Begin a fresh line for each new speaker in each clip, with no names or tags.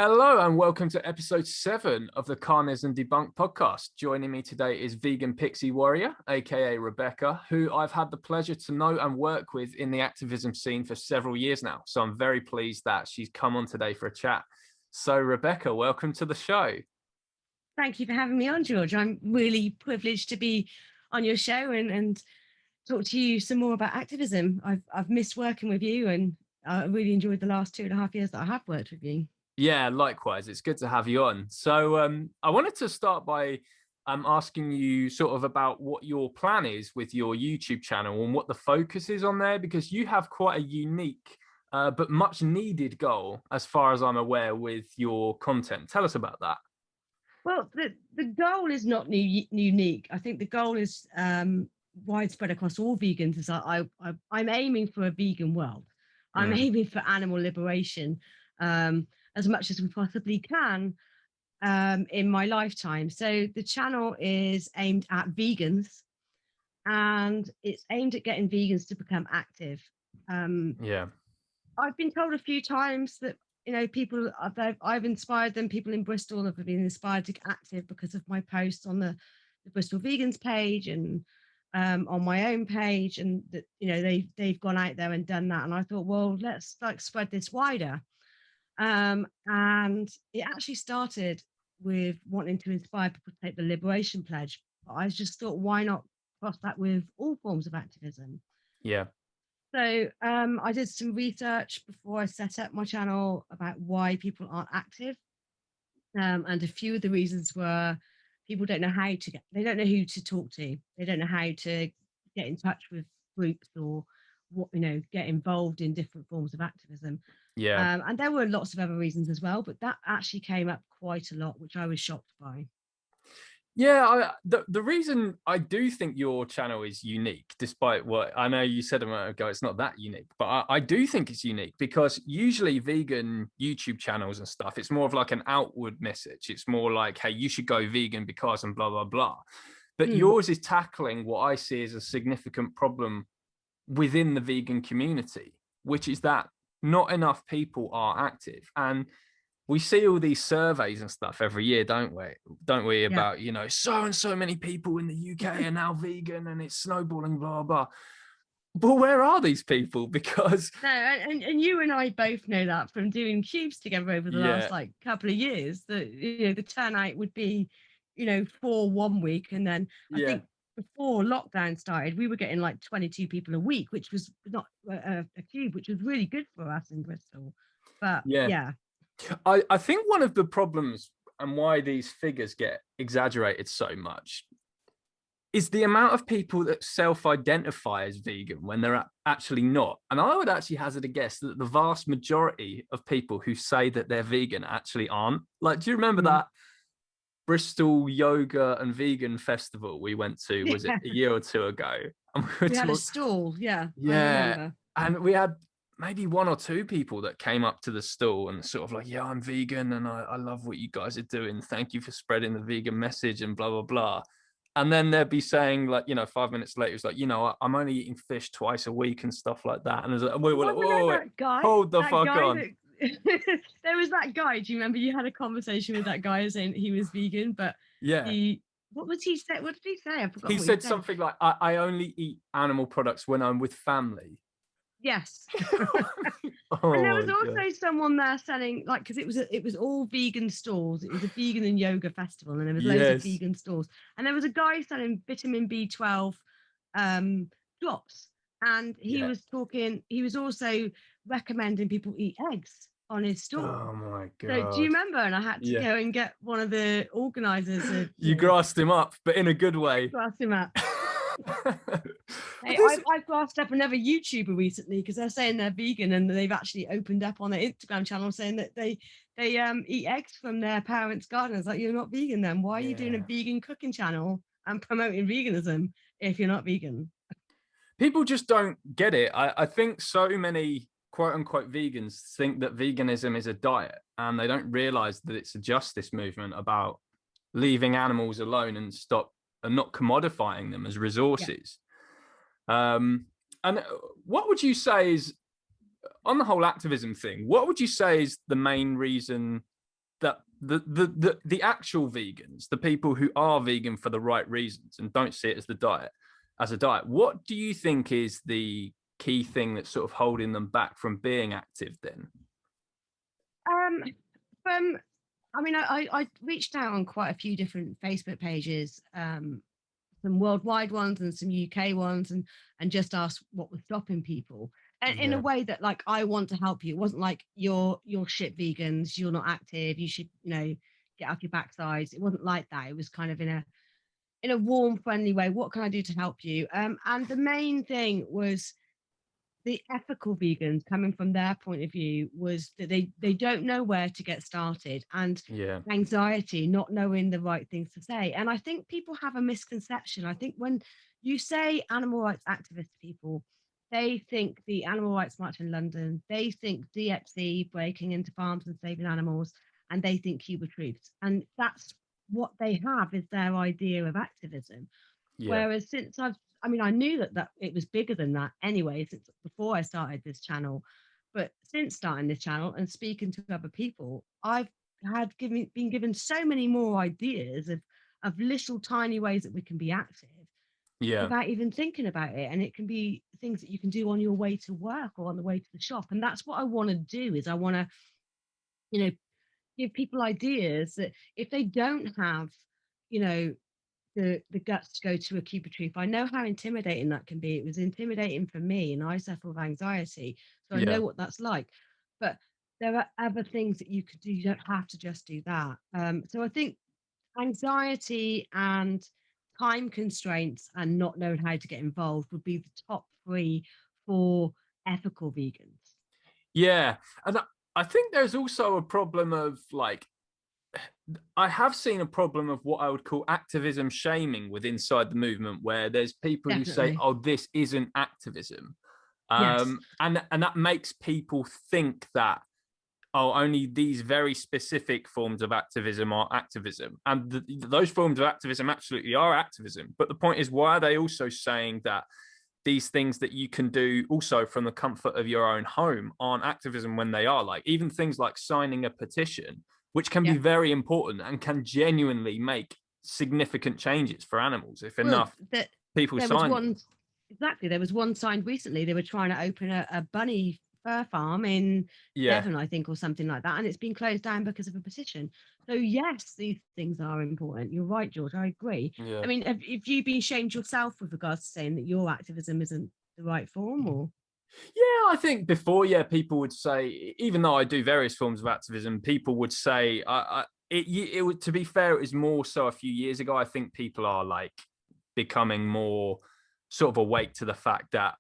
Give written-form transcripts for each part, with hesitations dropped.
Hello and welcome to episode 7 of the Carnism Debunked podcast. Joining me today is vegan Pixie Warrior, aka Rebecca, who I've had the pleasure to know and work with in the activism scene for several years now. So I'm very pleased that she's come on today for a chat. So Rebecca, welcome to the show.
Thank you for having me on, George. I'm really privileged to be on your show and talk to you some more about activism. I've missed working with you, and I really enjoyed the last 2.5 years that I have worked with you.
Yeah, likewise. It's good to have you on. So I wanted to start by asking you sort of about what your plan is with your YouTube channel and what the focus is on there, because you have quite a unique but much needed goal, as far as I'm aware, with your content. Tell us about that.
Well, the goal is not unique. I think the goal is widespread across all vegans. Is I'm aiming for a vegan world. I'm aiming for animal liberation. As much as we possibly can in my lifetime. So the channel is aimed at vegans, and it's aimed at getting vegans to become active.
Yeah.
I've been told a few times that, you know, people I've inspired them. People in Bristol have been inspired to get active because of my posts on the Bristol Vegans page and on my own page, and that, you know, they've gone out there and done that. And I thought, well, let's spread this wider. And it actually started with wanting to inspire people to take the Liberation Pledge. But I just thought, why not cross that with all forms of activism?
Yeah.
So I did some research before I set up my channel about why people aren't active. And a few of the reasons were people don't know how to they don't know who to talk to. They don't know how to get in touch with groups or get involved in different forms of activism.
Yeah.
And there were lots of other reasons as well, but that actually came up quite a lot, which I was shocked by.
Yeah, the reason I do think your channel is unique, despite what I know you said a moment ago, it's not that unique, but I do think it's unique because usually vegan YouTube channels and stuff, it's more of like an outward message. It's more like, hey, you should go vegan because and blah, blah, blah. But yours is tackling what I see as a significant problem within the vegan community, which is that not enough people are active. And we see all these surveys and stuff every year, don't we? About, you know, so and so many people in the UK are now vegan and it's snowballing, blah, blah. But where are these people? Because
no, and you and I both know that from doing cubes together over the last couple of years, that, you know, the turnout would be, you know, for 1 week, and then I think before lockdown started, we were getting like 22 people a week, which was not a cube, which was really good for us in Bristol. But yeah.
I think one of the problems and why these figures get exaggerated so much is the amount of people that self-identify as vegan when they're actually not. And I would actually hazard a guess that the vast majority of people who say that they're vegan actually aren't. Like, do you remember that Bristol yoga and vegan festival we went to, was it a year or two ago?
And we had a stall, I remember.
And we had maybe 1 or 2 people that came up to the stall and sort of like, yeah, I'm vegan and I love what you guys are doing. Thank you for spreading the vegan message and blah, blah, blah. And then they'd be saying, like, you know, 5 minutes later, it's like, you know, I'm only eating fish twice a week and stuff like that. And we were like, whoa, hold the fuck on.
There was that guy. Do you remember you had a conversation with that guy saying he was vegan, but what was he say? What did he say? I forgot.
He said something like, I only eat animal products when I'm with family.
Yes. And there was also someone there selling, like, because it was all vegan stalls. It was a vegan and yoga festival, and there was loads of vegan stalls. And there was a guy selling vitamin B12 drops, and he was talking. He was also recommending people eat eggs on his stall.
Oh my god!
So do you remember? And I had to go and get one of the organisers.
You grassed him up, but in a good way.
Grassed him up. Hey, I've grasped up another YouTuber recently because they're saying they're vegan, and they've actually opened up on their Instagram channel saying that they eat eggs from their parents' garden. It's like, you're not vegan then. Why are you doing a vegan cooking channel and promoting veganism if you're not vegan?
People just don't get it. I think so many quote unquote vegans think that veganism is a diet, and they don't realize that it's a justice movement about leaving animals alone and not commodifying them as resources. And what would you say is, on the whole activism thing, what would you say is the main reason that the actual vegans, the people who are vegan for the right reasons and don't see it as a diet, what do you think is the key thing that's sort of holding them back from being active then?
Um, from I mean, I reached out on quite a few different Facebook pages, some worldwide ones and some UK ones, and just asked what was stopping people. And in a
Yeah.
way that, like, I want to help you. It wasn't like you're shit vegans, you're not active, you should, get off your backsides. It wasn't like that. It was kind of in a warm, friendly way. What can I do to help you? And the main thing was the ethical vegans coming from their point of view was that they don't know where to get started, and
Yeah.
anxiety, not knowing the right things to say. And I think people have a misconception. I think when you say animal rights activist people, they think the Animal Rights March in London, they think DXE breaking into farms and saving animals, and they think Cuba troops, and that's what they have is their idea of activism.
Yeah.
Whereas since I mean, I knew that it was bigger than that anyway, since before I started this channel. But since starting this channel and speaking to other people, I've been given so many more ideas of little tiny ways that we can be active
Yeah.
without even thinking about it. And it can be things that you can do on your way to work or on the way to the shop. And that's what I want to do is I want to, you know, give people ideas that if they don't have, you know, the guts to go to a Cuba Troop. I know how intimidating that can be. It was intimidating for me, and I suffer with anxiety, so I know
Yeah.
what that's like. But there are other things that you could do. You don't have to just do that. So I think anxiety and time constraints and not knowing how to get involved would be the top three for ethical vegans.
Yeah. And I think there's also a problem of like, I have seen a problem of what I would call activism shaming with inside the movement, where there's people who say,
Definitely.
"Oh, this isn't activism,"
Yes.
and that makes people think that, oh, only these very specific forms of activism are activism, and those forms of activism absolutely are activism. But the point is, why are they also saying that these things that you can do also from the comfort of your own home aren't activism when they are? Like even things like signing a petition, which can be
Yeah.
very important and can genuinely make significant changes for animals if
Well,
enough
that
people
there was
sign them.
one exactly. There was one signed recently. They were trying to open a bunny fur farm in
Yeah.
Devon, I think, or something like that, and it's been closed down because of a petition. So yes, these things are important. You're right, George. I agree. I
Yeah.
mean, have you been shamed yourself with regards to saying that your activism isn't the right form, or?
Yeah, I think before, yeah, people would say, even though I do various forms of activism, people would say, it would, to be fair, it was more so a few years ago. I think people are like becoming more sort of awake to the fact that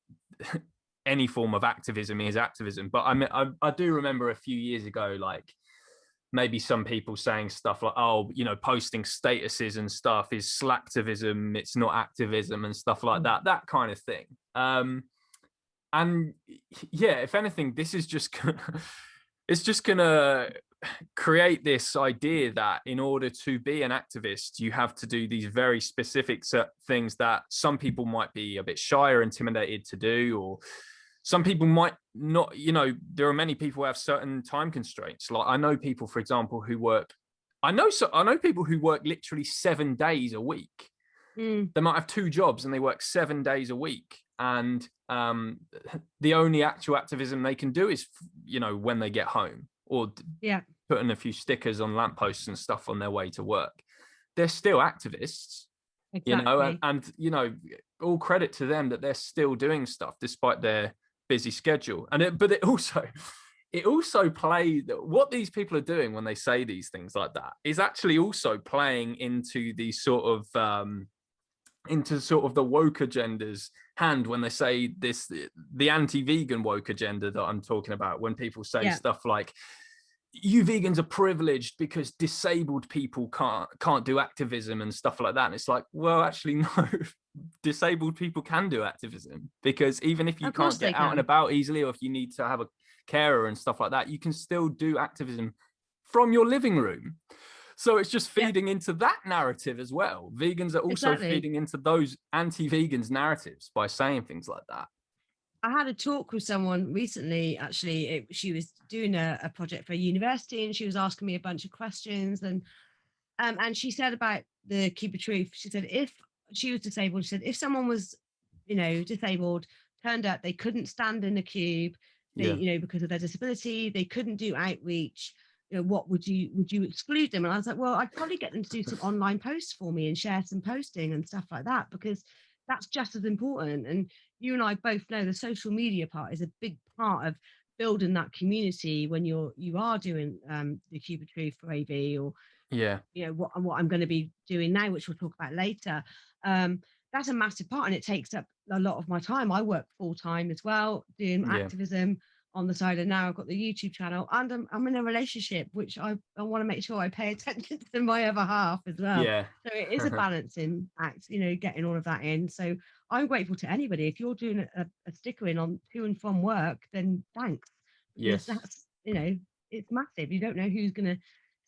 any form of activism is activism. But I mean, I do remember a few years ago, like maybe some people saying stuff like, oh, posting statuses and stuff is slacktivism, it's not activism and stuff like that, that kind of thing. And yeah, if anything, this is just it's just gonna create this idea that in order to be an activist, you have to do these very specific things that some people might be a bit shy or intimidated to do, or some people might not. There are many people who have certain time constraints. Like I know people, for example, who work. I know people who work literally 7 days a week.
Mm,
They might have two jobs and they work 7 days a week, and the only actual activism they can do is when they get home, or
yeah,
putting a few stickers on lampposts and stuff on their way to work. They're still activists,
exactly.
and all credit to them that they're still doing stuff despite their busy schedule. But it also play what these people are doing when they say these things like that is actually also playing into the sort of the woke agenda's hand when they say this, the anti-vegan woke agenda that I'm talking about, when people say
Yeah.
stuff like, you vegans are privileged because disabled people can't do activism and stuff like that. And it's like, well, actually, no, disabled people can do activism, because even if you
Of course
can't
they
get out and
can.
about easily, or if you need to have a carer and stuff like that, you can still do activism from your living room. So it's just
Yeah,
feeding into that narrative as well. Vegans are also
exactly.
feeding into those anti-vegans narratives by saying things like that.
I had a talk with someone recently. Actually, she was doing a project for a university, and she was asking me a bunch of questions. And she said about the cube of truth. She said if she was disabled, she said if someone was, disabled, turned up, they couldn't stand in a cube, they,
Yeah.
because of their disability, they couldn't do outreach. What would you exclude them? And I was like, well, I'd probably get them to do some online posts for me and share some posting and stuff like that, because that's just as important. And you and I both know the social media part is a big part of building that community when you are doing the cube of truth for AV, or
Yeah.
what I'm going to be doing now, which we'll talk about later. That's a massive part, and it takes up a lot of my time. I work full time as well, doing
Yeah.
activism on the side, and now I've got the YouTube channel, and I'm in a relationship, which I want to make sure I pay attention to my other half as well.
Yeah.
So it is a balancing act, getting all of that in. So I'm grateful to anybody. If you're doing a sticker in on to and from work, then thanks, because
Yes.
that's it's massive. You don't know who's going to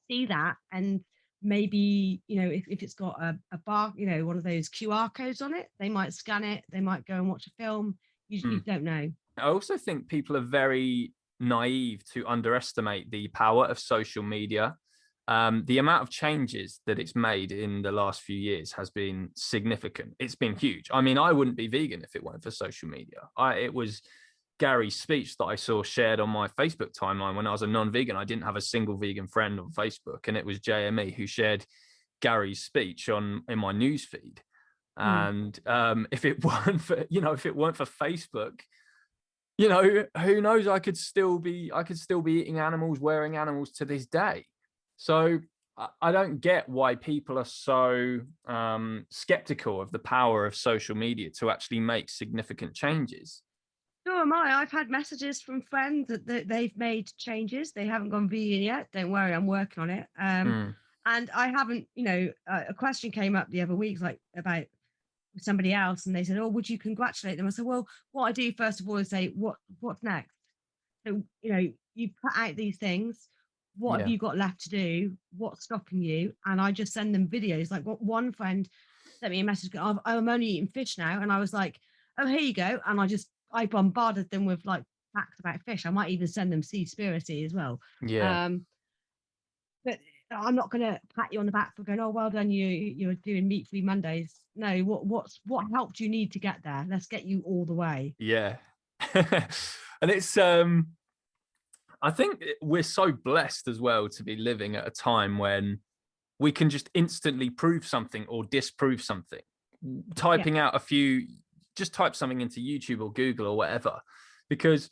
see that, and maybe if it's got a bar, one of those QR codes on it, they might scan it, they might go and watch a film. You
Mm.
don't know.
I also think people are very naive to underestimate the power of social media. The amount of changes that it's made in the last few years has been significant. It's been huge. I mean, I wouldn't be vegan if it weren't for social media. It was Gary's speech that I saw shared on my Facebook timeline when I was a non-vegan. I didn't have a single vegan friend on Facebook, and it was JME who shared Gary's speech in my news feed.
Mm.
And if it weren't for Facebook, who knows? I could still be eating animals, wearing animals to this day. So I don't get why people are so skeptical of the power of social media to actually make significant changes.
So am I. I've had messages from friends that they've made changes. They haven't gone vegan yet. Don't worry, I'm working on it.
Mm,
And I haven't, a question came up the other week, like about somebody else, and they said, "Oh, would you congratulate them?" I said, "Well, what I do first of all is say, what's next? So, you put out these things. What have
yeah,
you got left to do? What's stopping you?" And I just send them videos. Like, what one friend sent me a message, I'm only eating fish now. And I was like, "Oh, here you go." And I bombarded them with like facts about fish. I might even send them Seaspiracy as well.
yeah.
Um, but I'm not going to pat you on the back for going, "Oh, well done, you're doing meat free Mondays." No, what help do you need to get there? Let's get you all the way.
Yeah. And it's I think we're so blessed as well to be living at a time when we can just instantly prove something or disprove something.
Yeah,
Typing out just type something into YouTube or Google or whatever. Because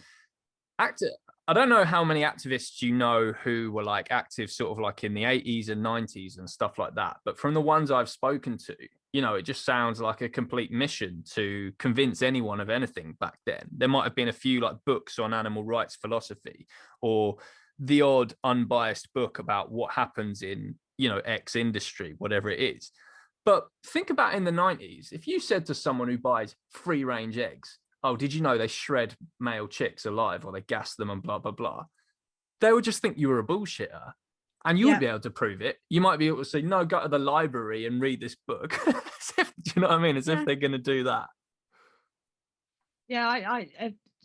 act I don't know how many activists you know who were like active sort of like in the 80s and 90s and stuff like that. But from the ones I've spoken to, it just sounds like a complete mission to convince anyone of anything back then. There might have been a few like books on animal rights philosophy, or the odd unbiased book about what happens in, X industry, whatever it is. But think about in the 90s, if you said to someone who buys free range eggs, "Oh, did you know they shred male chicks alive or they gas them and blah, blah, blah," they would just think you were a bullshitter. And you would
yeah,
be able to prove it. You might be able to say, "No, go to the library and read this book." Do you know what I mean? As if
yeah.
they're going to do that.
Yeah,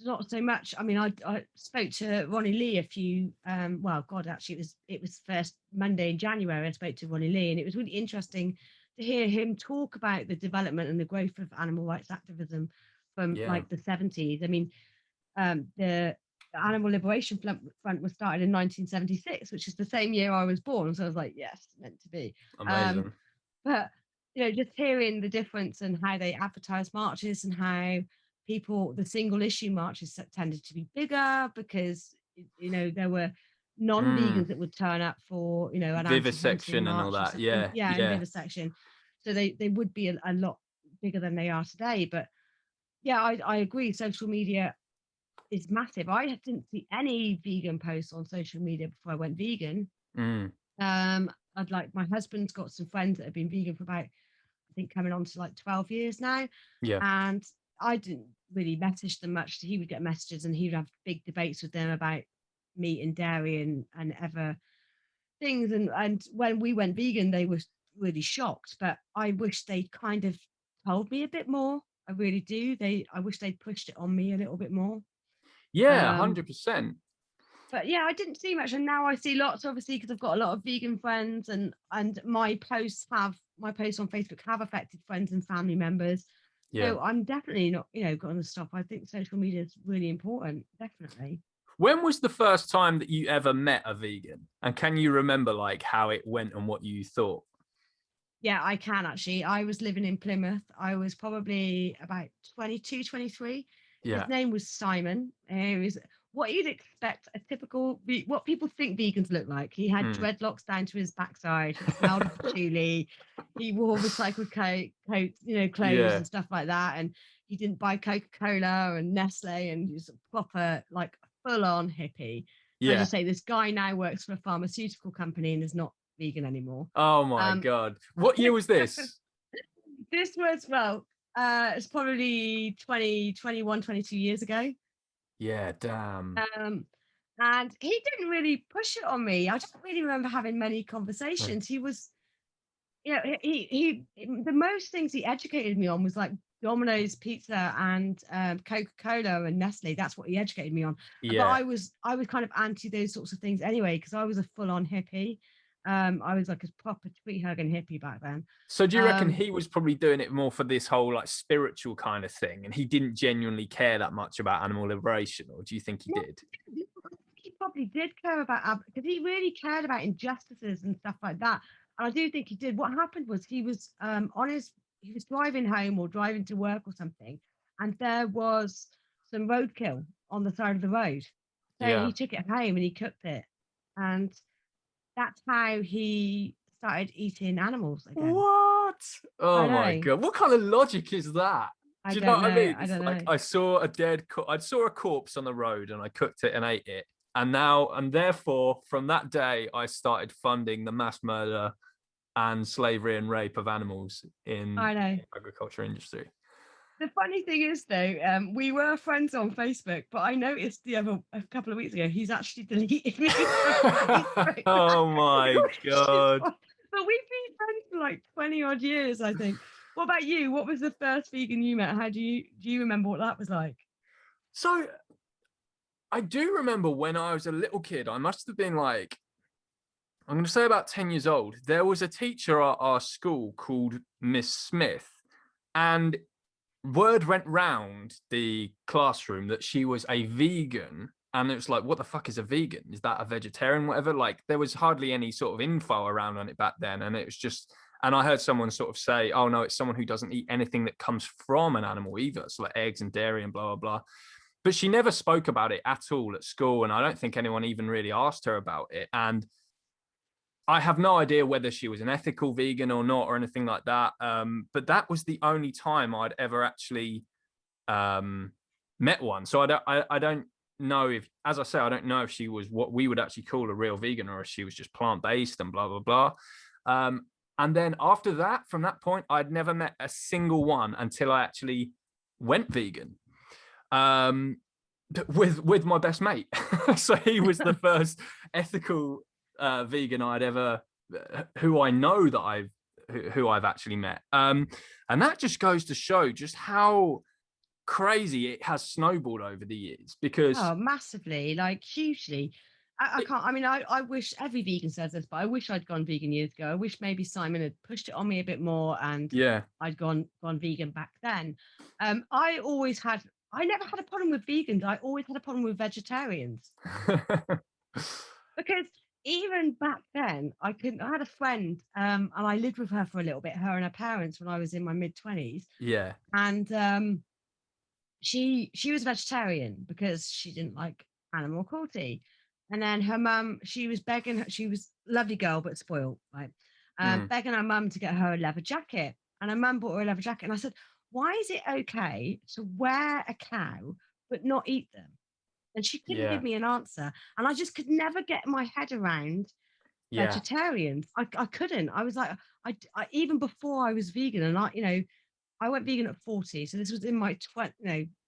not so much. I mean, I spoke to Ronnie Lee a few. Well, God, actually, it was first Monday in January. I spoke to Ronnie Lee, and it was really interesting to hear him talk about the development and the growth of animal rights activism from
Yeah.
like the 70s. I mean, the Animal Liberation Front was started in 1976, which is the same year I was born. So I was like, yes, meant to be. Um,
Amazing.
but just hearing the difference and how they advertise marches, and how the single issue marches tended to be bigger because there were
Mm.
non-vegans that would turn up for an anti-hunting
Vivisection and all
march or
that.
something.
Yeah.
Yeah, in
Yeah.
vivisection. So they would be a lot bigger than they are today. But yeah, I agree. Social media is massive. I didn't see any vegan posts on social media before I went vegan.
Mm.
I'd like my husband's got some friends that have been vegan for about, I think, coming on to like 12 years now.
Yeah.
And I didn't really message them much. He would get messages and he would have big debates with them about meat and dairy and other things. And when we went vegan, they were really shocked. But I wish they kind of told me a bit more. I really do. I wish they'd pushed it on me a little bit more.
Yeah,
Um,
100%.
but yeah, I didn't see much, and now I see lots, obviously, because I've got a lot of vegan friends, and my posts on Facebook have affected friends and family members.
Yeah.
So I'm definitely not, going to stop. I think social media is really important, definitely.
When was the first time that you ever met a vegan? And can you remember like how it went and what you thought?
Yeah, I can actually. I was living in Plymouth. I was probably about 22, 23. His
Yeah.
name was Simon. He was what you'd expect a typical, what people think vegans look like. He had
Mm.
dreadlocks down to his backside. He smelled of patchouli. He wore recycled coats, clothes
Yeah.
and stuff like that. And he didn't buy Coca-Cola and Nestle, and he was a proper, like, full-on hippie. Can I
Yeah.
just say, this guy now works for a pharmaceutical company and is not vegan anymore.
Oh my
Um,
God. What year was this?
This was, well, it's probably 20, 21, 22 years ago.
Yeah, damn.
Um, and he didn't really push it on me. I don't really remember having many
Yeah.
conversations. He was, the most things he educated me on was like Domino's pizza and Coca-Cola and Nestle. That's what he educated me on. But
Yeah.
I was kind of anti those sorts of things anyway, because I was a full-on hippie. I was like a proper tree hugging hippie back then.
So do you reckon
Um,
he was probably doing it more for this whole like spiritual kind of thing and he didn't genuinely care that much about animal liberation, or do you think he
No,
did?
he probably did care about, because he really cared about injustices and stuff like that. And I do think he did. What happened was he was driving home or driving to work or something, and there was some roadkill on the side of the road. So
Yeah.
he took it home and he cooked it, and that's how he started eating animals again.
What?
I
Oh my
know.
God. What kind of logic is that?
I
Do you know
don't
what I
know.
mean?
I
It's
don't
like
know.
I saw a corpse on the road and I cooked it and ate it. And therefore, from that day, I started funding the mass murder and slavery and rape of animals in
I know.
the agriculture industry.
The funny thing is, though, we were friends on Facebook, but I noticed a couple of weeks ago, he's actually deleted me from Facebook.
Oh my
Which is
God.
but we've been friends for like 20 odd years, I think. What about you? What was the first vegan you met? How do you remember what that was like?
So I do remember when I was a little kid, I must have been like, I'm going to say about 10 years old. There was a teacher at our school called Miss Smith, and word went round the classroom that she was a vegan. And it was like, what the fuck is a vegan? Is that a vegetarian? Whatever. Like, there was hardly any sort of info around on it back then. And it was just, and I heard someone sort of say, oh no, it's someone who doesn't eat anything that comes from an animal either. So, like eggs and dairy and blah, blah, blah. But she never spoke about it at all at school. And I don't think anyone even really asked her about it. And I have no idea whether she was an ethical vegan or not or anything like that. But that was the only time I'd ever actually met one. So I don't know if, as I say, I don't know if she was what we would actually call a real vegan or if she was just plant-based and blah, blah, blah. And then after that, from that point, I'd never met a single one until I actually went vegan. With my best mate. So he was the first ethical vegan I'd ever, who I know that who I've actually met. And that just goes to show just how crazy it has snowballed over the years because
Oh, massively, like hugely. I
it,
can't, I mean, I wish every vegan says this, but I wish I'd gone vegan years ago. I wish maybe Simon had pushed it on me a bit more and
yeah.
I'd gone vegan back then. I always had, I never had a problem with vegans. I always had a problem with vegetarians, because even back then I couldn't. I had a friend, and I lived with her for a little bit, her and her parents, when I was in my mid-20s,
Yeah.
and she was vegetarian because she didn't like animal cruelty. And then her mum, she was begging her, she was a lovely girl but spoiled, right?
Mm,
Begging her mum to get her a leather jacket. And her mum bought her a leather jacket. And I said, why is it okay to wear a cow but not eat them? And she couldn't
yeah.
give me an answer. And I just could never get my head around
Yeah.
vegetarians. I couldn't. I was like, even before I was vegan, and I went vegan at 40, so this was in my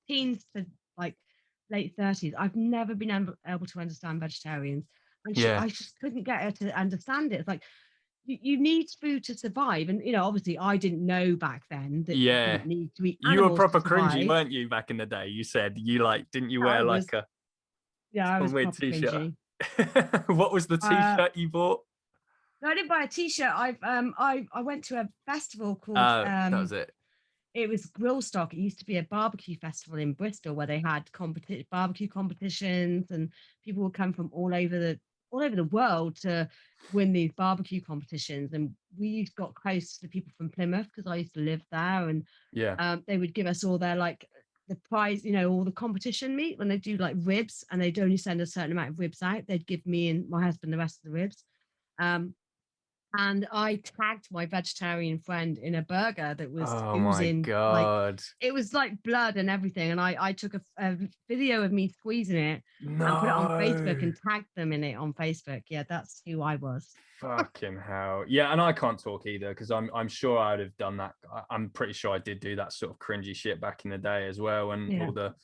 teens to like late 30s. I've never been able to understand vegetarians, and
Yeah.
I just couldn't get her to understand it. It's like, you need food to survive. And, obviously I didn't know back then that you
Yeah.
didn't need to eat
You were
animals to
proper cringy,
survive.
weren't you, back in the day? You said you didn't you
Yeah,
wear like
I
some
was
weird
proper
t-shirt?
cringy.
What was the
Uh,
t-shirt you bought?
no, I didn't buy a t-shirt. I went to a festival called
That was it.
it was Grill Stock. It used to be a barbecue festival in Bristol where they had barbecue competitions, and people would come from all over the world to win these barbecue competitions. And got close to the people from Plymouth because I used to live there, and
Yeah.
they would give us all their the prize, all the competition meat when they do like ribs, and they'd only send a certain amount of ribs out. They'd give me and my husband the rest of the ribs. Um, and I tagged my vegetarian friend in a burger that was
Oh my
oozing like
God.
it was like blood and everything. And I took a video of me squeezing it and put it on Facebook
No.
and tagged them in it on Facebook. Yeah, that's who I was.
Fucking hell. Yeah, and I can't talk either because I'm sure I'd have done that. I'm pretty sure I did do that sort of cringy shit back in the day as well. And
Yeah.
all the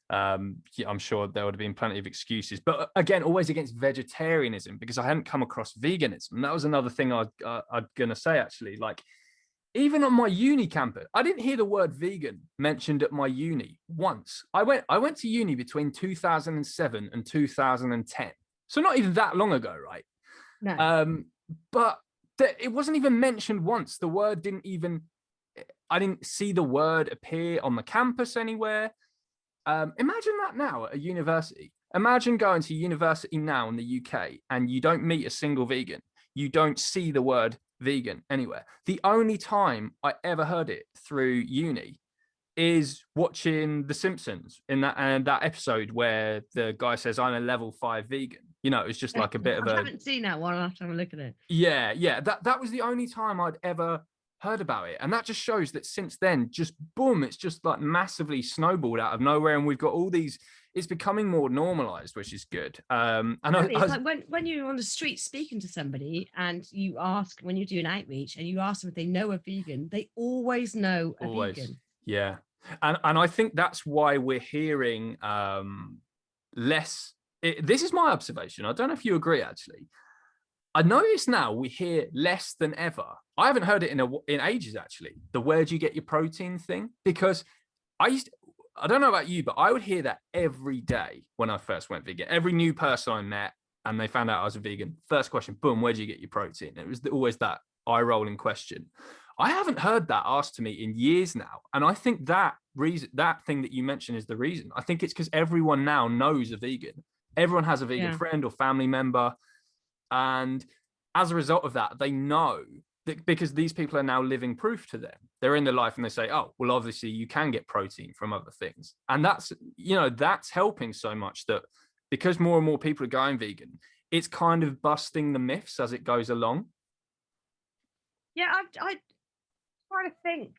yeah, I'm sure there would have been plenty of excuses. But again, always against vegetarianism because I hadn't come across veganism. And that was another thing I'm gonna say actually. Like even on my uni campus, I didn't hear the word vegan mentioned at my uni once. I went to uni between 2007 and 2010. So not even that long ago, right?
No.
But it wasn't even mentioned once. The word didn't even, I didn't see the word appear on the campus anywhere. Imagine that now at a university. Imagine going to university now in the UK and you don't meet a single vegan. You don't see the word vegan anywhere. The only time I ever heard it through uni is watching The Simpsons in that episode where the guy says, "I'm a level 5 vegan." It was just like a bit of
I
a
haven't seen that one. I'll have to have a look at it.
yeah. That was the only time I'd ever heard about it, and that just shows that since then, just boom, it's just like massively snowballed out of nowhere, and we've got all these. It's becoming more normalized, which is good. And
It's like when you're on the street speaking to somebody and you ask when you do an outreach and you ask them if they know a vegan, they always know a
always,
vegan.
yeah, and I think that's why we're hearing less. This is my observation. I don't know if you agree, actually. I notice now we hear less than ever. I haven't heard it in ages, actually. The where do you get your protein thing? Because I don't know about you, but I would hear that every day when I first went vegan. Every new person I met and they found out I was a vegan, first question, boom, where do you get your protein? It was always that eye-rolling question. I haven't heard that asked to me in years now. And I think that thing that you mentioned is the reason. I think it's because everyone now knows a vegan. Everyone has a vegan friend or family member. And as a result of that, they know that because these people are now living proof to them. They're in their life and they say, oh, well, obviously you can get protein from other things. And that's helping so much that because more and more people are going vegan, it's kind of busting the myths as it goes along.
Yeah, I try to think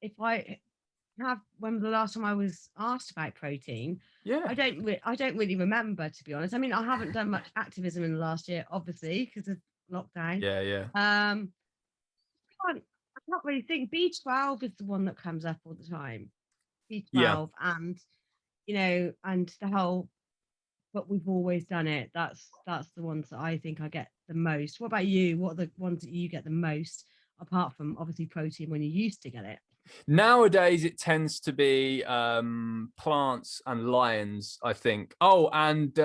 if I have when the last time I was asked about protein.
Yeah.
I don't really remember, to be honest. I mean, I haven't done much activism in the last year, obviously, because of lockdown.
Yeah.
I can't really think. B12 is the one that comes up all the time. B12
Yeah.
and and the whole but we've always done it. That's the ones that I think I get the most. What about you? What are the ones that you get the most, apart from obviously protein when you used to get it?
Nowadays, it tends to be plants and lions, I think. Oh, and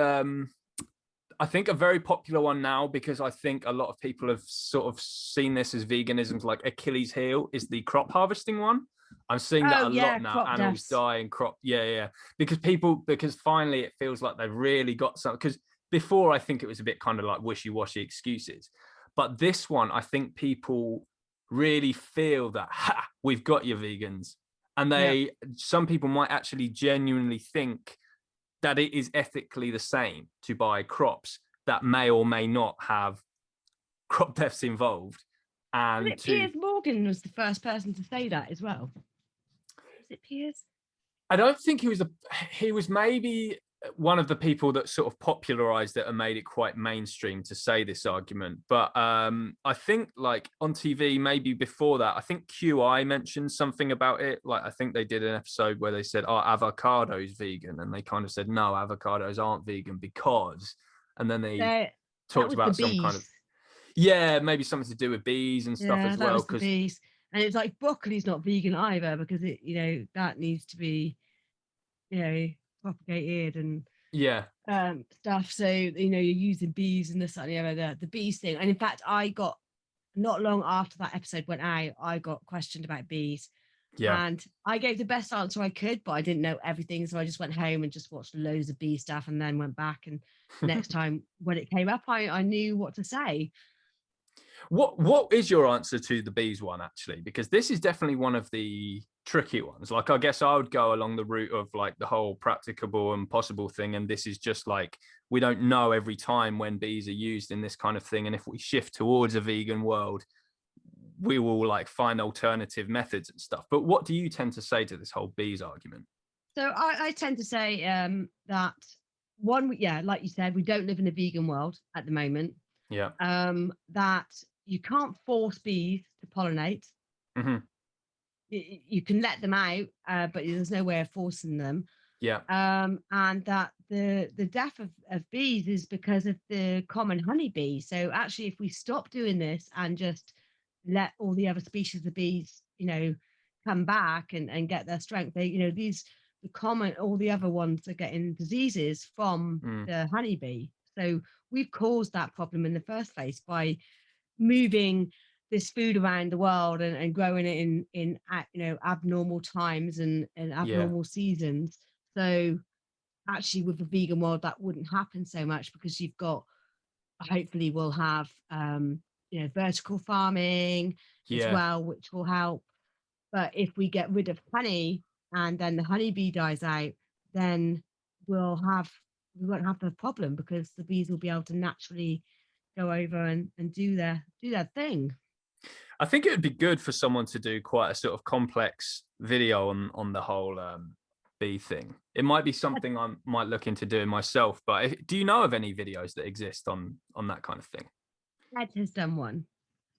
I think a very popular one now, because I think a lot of people have sort of seen this as veganism's like Achilles heel, is the crop harvesting one. I'm seeing that a lot now. Animals die and crop. Yeah. Because finally it feels like they've really got something. Because before I think it was a bit kind of like wishy-washy excuses. But this one, I think people really feel that, we've got you vegans. And some people might actually genuinely think that it is ethically the same to buy crops that may or may not have crop deaths involved. And
Piers Morgan was the first person to say that as well. Was it Piers?
I don't think he was maybe one of the people that sort of popularized it and made it quite mainstream to say this argument. But I think like on TV, maybe before that, I think QI mentioned something about it. Like I think they did an episode where they said, oh, avocado's vegan. And they kind of said, no, avocados aren't vegan because, and then they talked about some kind of, Yeah, maybe something to do with bees and stuff
Yeah,
as
that
well.
was the
Because
bees. And it's like broccoli's not vegan either because it, that needs to be, you know, propagated and
yeah,
stuff. So, you're using bees and this and the other, the bees thing. And in fact, I got not long after that episode went out, I got questioned about bees.
yeah.
And I gave the best answer I could, but I didn't know everything. So I just went home and just watched loads of bee stuff and then went back. And the next time when it came up, I knew what to say.
What is your answer to the bees one, actually? Because this is definitely one of the tricky ones. Like, I guess I would go along the route of like the whole practicable and possible thing, and this is just like we don't know every time when bees are used in this kind of thing, and if we shift towards a vegan world, we will like find alternative methods and stuff. But what do you tend to say to this whole bees argument?
So I tend to say that one, yeah, like you said, we don't live in a vegan world at the moment.
Yeah.
That you can't force bees to pollinate.
Mm-hmm.
You can let them out, but there's no way of forcing them.
Yeah.
And that the death of bees is because of the common honeybee. So actually, if we stop doing this and just let all the other species of bees, come back and get their strength, the common, all the other ones are getting diseases from
Mm.
the honeybee. So we've caused that problem in the first place by moving this food around the world and growing it in abnormal times and
Yeah.
abnormal seasons. So actually with the vegan world that wouldn't happen so much because you've got, hopefully we'll have vertical farming as
Yeah.
well, which will help. But if we get rid of honey and then the honeybee dies out, then we won't have the problem because the bees will be able to naturally go over and do their thing.
I think it would be good for someone to do quite a sort of complex video on the whole bee thing. It might be something I might look into doing myself. But do you know of any videos that exist on that kind of thing?
Ed has done one.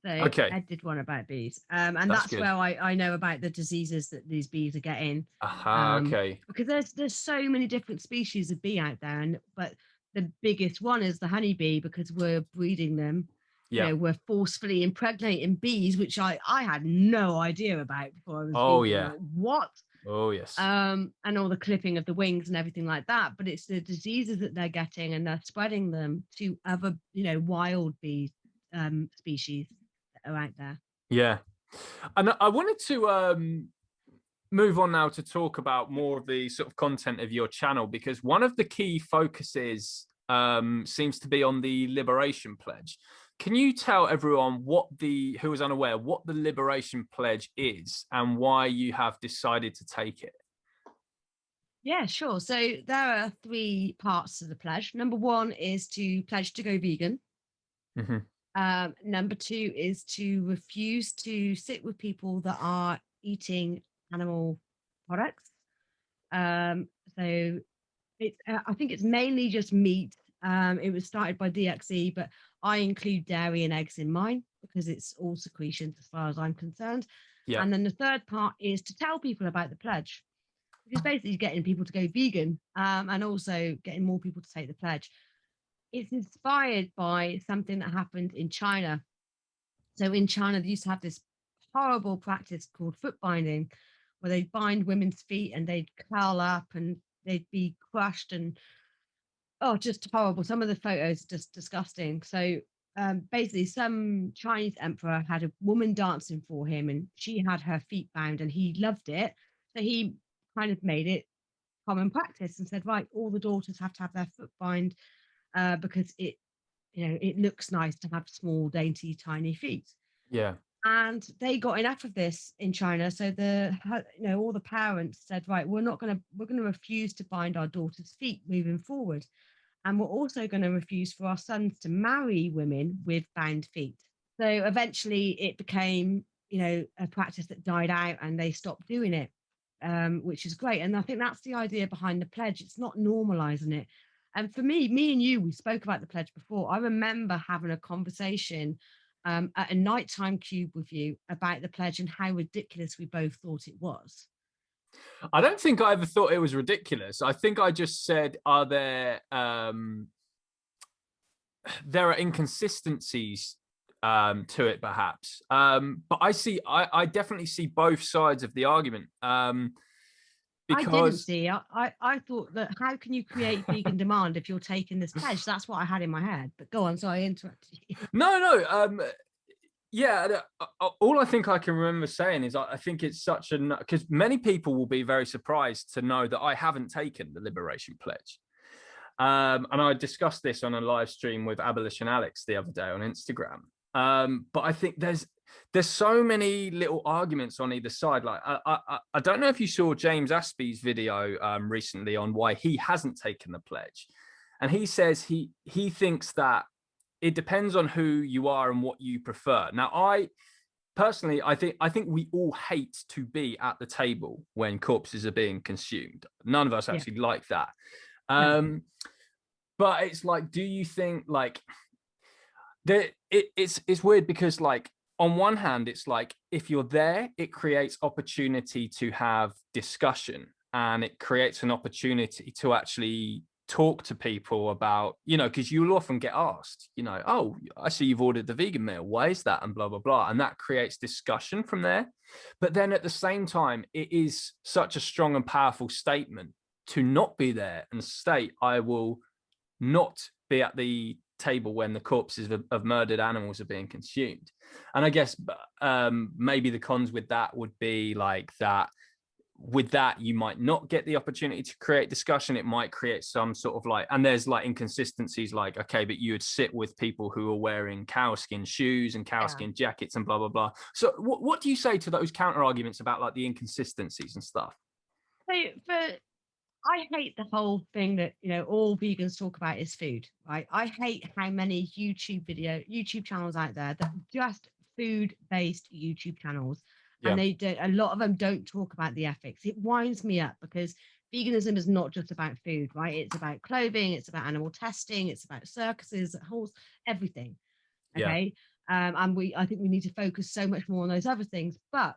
So
Okay,
Ed did one about bees. And
that's
that's
good.
where I know about the diseases that these bees are getting.
Aha, okay.
Because there's so many different species of bee out there, but the biggest one is the honeybee because we're breeding them.
Yeah.
We're forcefully impregnating bees, which I had no idea about before I was
Oh
vegan.
yeah.
Like, what?
Oh yes.
And all the clipping of the wings and everything like that. But it's the diseases that they're getting, and they're spreading them to other, wild bee species that are out there.
Yeah. And I wanted to move on now to talk about more of the sort of content of your channel, because one of the key focuses seems to be on the Liberation Pledge. Can you tell everyone who is unaware, what the Liberation Pledge is and why you have decided to take it?
Yeah, sure. So there are three parts to the pledge. Number one is to pledge to go vegan.
Mm-hmm.
Number two is to refuse to sit with people that are eating animal products. So I think it's mainly just meat. It was started by DXE, but I include dairy and eggs in mine because it's all secretions as far as I'm concerned.
Yeah.
And then the third part is to tell people about the pledge, which is basically getting people to go vegan, and also getting more people to take the pledge. It's inspired by something that happened in China. So in China, they used to have this horrible practice called foot binding, where they'd bind women's feet and they'd curl up and they'd be crushed and, oh, just horrible. Some of the photos just disgusting. So basically, some Chinese emperor had a woman dancing for him, and she had her feet bound, and he loved it. So he kind of made it common practice and said, right, all the daughters have to have their foot bind because it looks nice to have small, dainty, tiny feet.
Yeah.
And they got enough of this in China, so all the parents said, right, we're gonna refuse to bind our daughters' feet moving forward, and we're also going to refuse for our sons to marry women with bound feet. So eventually, it became a practice that died out, and they stopped doing it, which is great. And I think that's the idea behind the pledge. It's not normalizing it. And for me and you, we spoke about the pledge before. I remember having a conversation at a nighttime cube with you about the pledge and how ridiculous we both thought it was.
I don't think I ever thought it was ridiculous. I think I just said, there are inconsistencies to it, perhaps. But I definitely see both sides of the argument.
I didn't
Because
see. I thought that how can you create vegan demand if you're taking this pledge? That's what I had in my head. But go on, sorry, I interrupted you.
no, yeah, all I think I can remember saying is I think it's such a, because many people will be very surprised to know that I haven't taken the Liberation Pledge. And I discussed this on a live stream with Abolition Alex the other day on Instagram. But I think there's so many little arguments on either side. Like I don't know if you saw James Aspey's video recently on why he hasn't taken the pledge, and he says he thinks that it depends on who you are and what you prefer. Now, I personally, I think we all hate to be at the table when corpses are being consumed. None of us
Yeah.
actually like that.
No.
But it's like, do you think like it's weird because like on one hand, it's like if you're there, it creates opportunity to have discussion, and it creates an opportunity to actually talk to people about, because you'll often get asked, oh, I see you've ordered the vegan meal. Why is that? And blah, blah, blah. And that creates discussion from there. But then at the same time, it is such a strong and powerful statement to not be there and state, I will not be at the table when the corpses of murdered animals are being consumed. And I guess maybe the cons with that would be like that with that you might not get the opportunity to create discussion. It might create some sort of like, and there's like inconsistencies, like, okay, but you would sit with people who are wearing cowskin shoes and cowskin jackets and blah blah blah. So what do you say to those counter arguments about like the inconsistencies and stuff?
So I hate the whole thing that all vegans talk about is food, right? I hate how many YouTube channels out there that just food based YouTube channels, and
Yeah,
a lot of them don't talk about the ethics. It winds me up because veganism is not just about food, right? It's about clothing, it's about animal testing, it's about circuses, horse, everything.
yeah.
Okay, and I think we need to focus so much more on those other things, but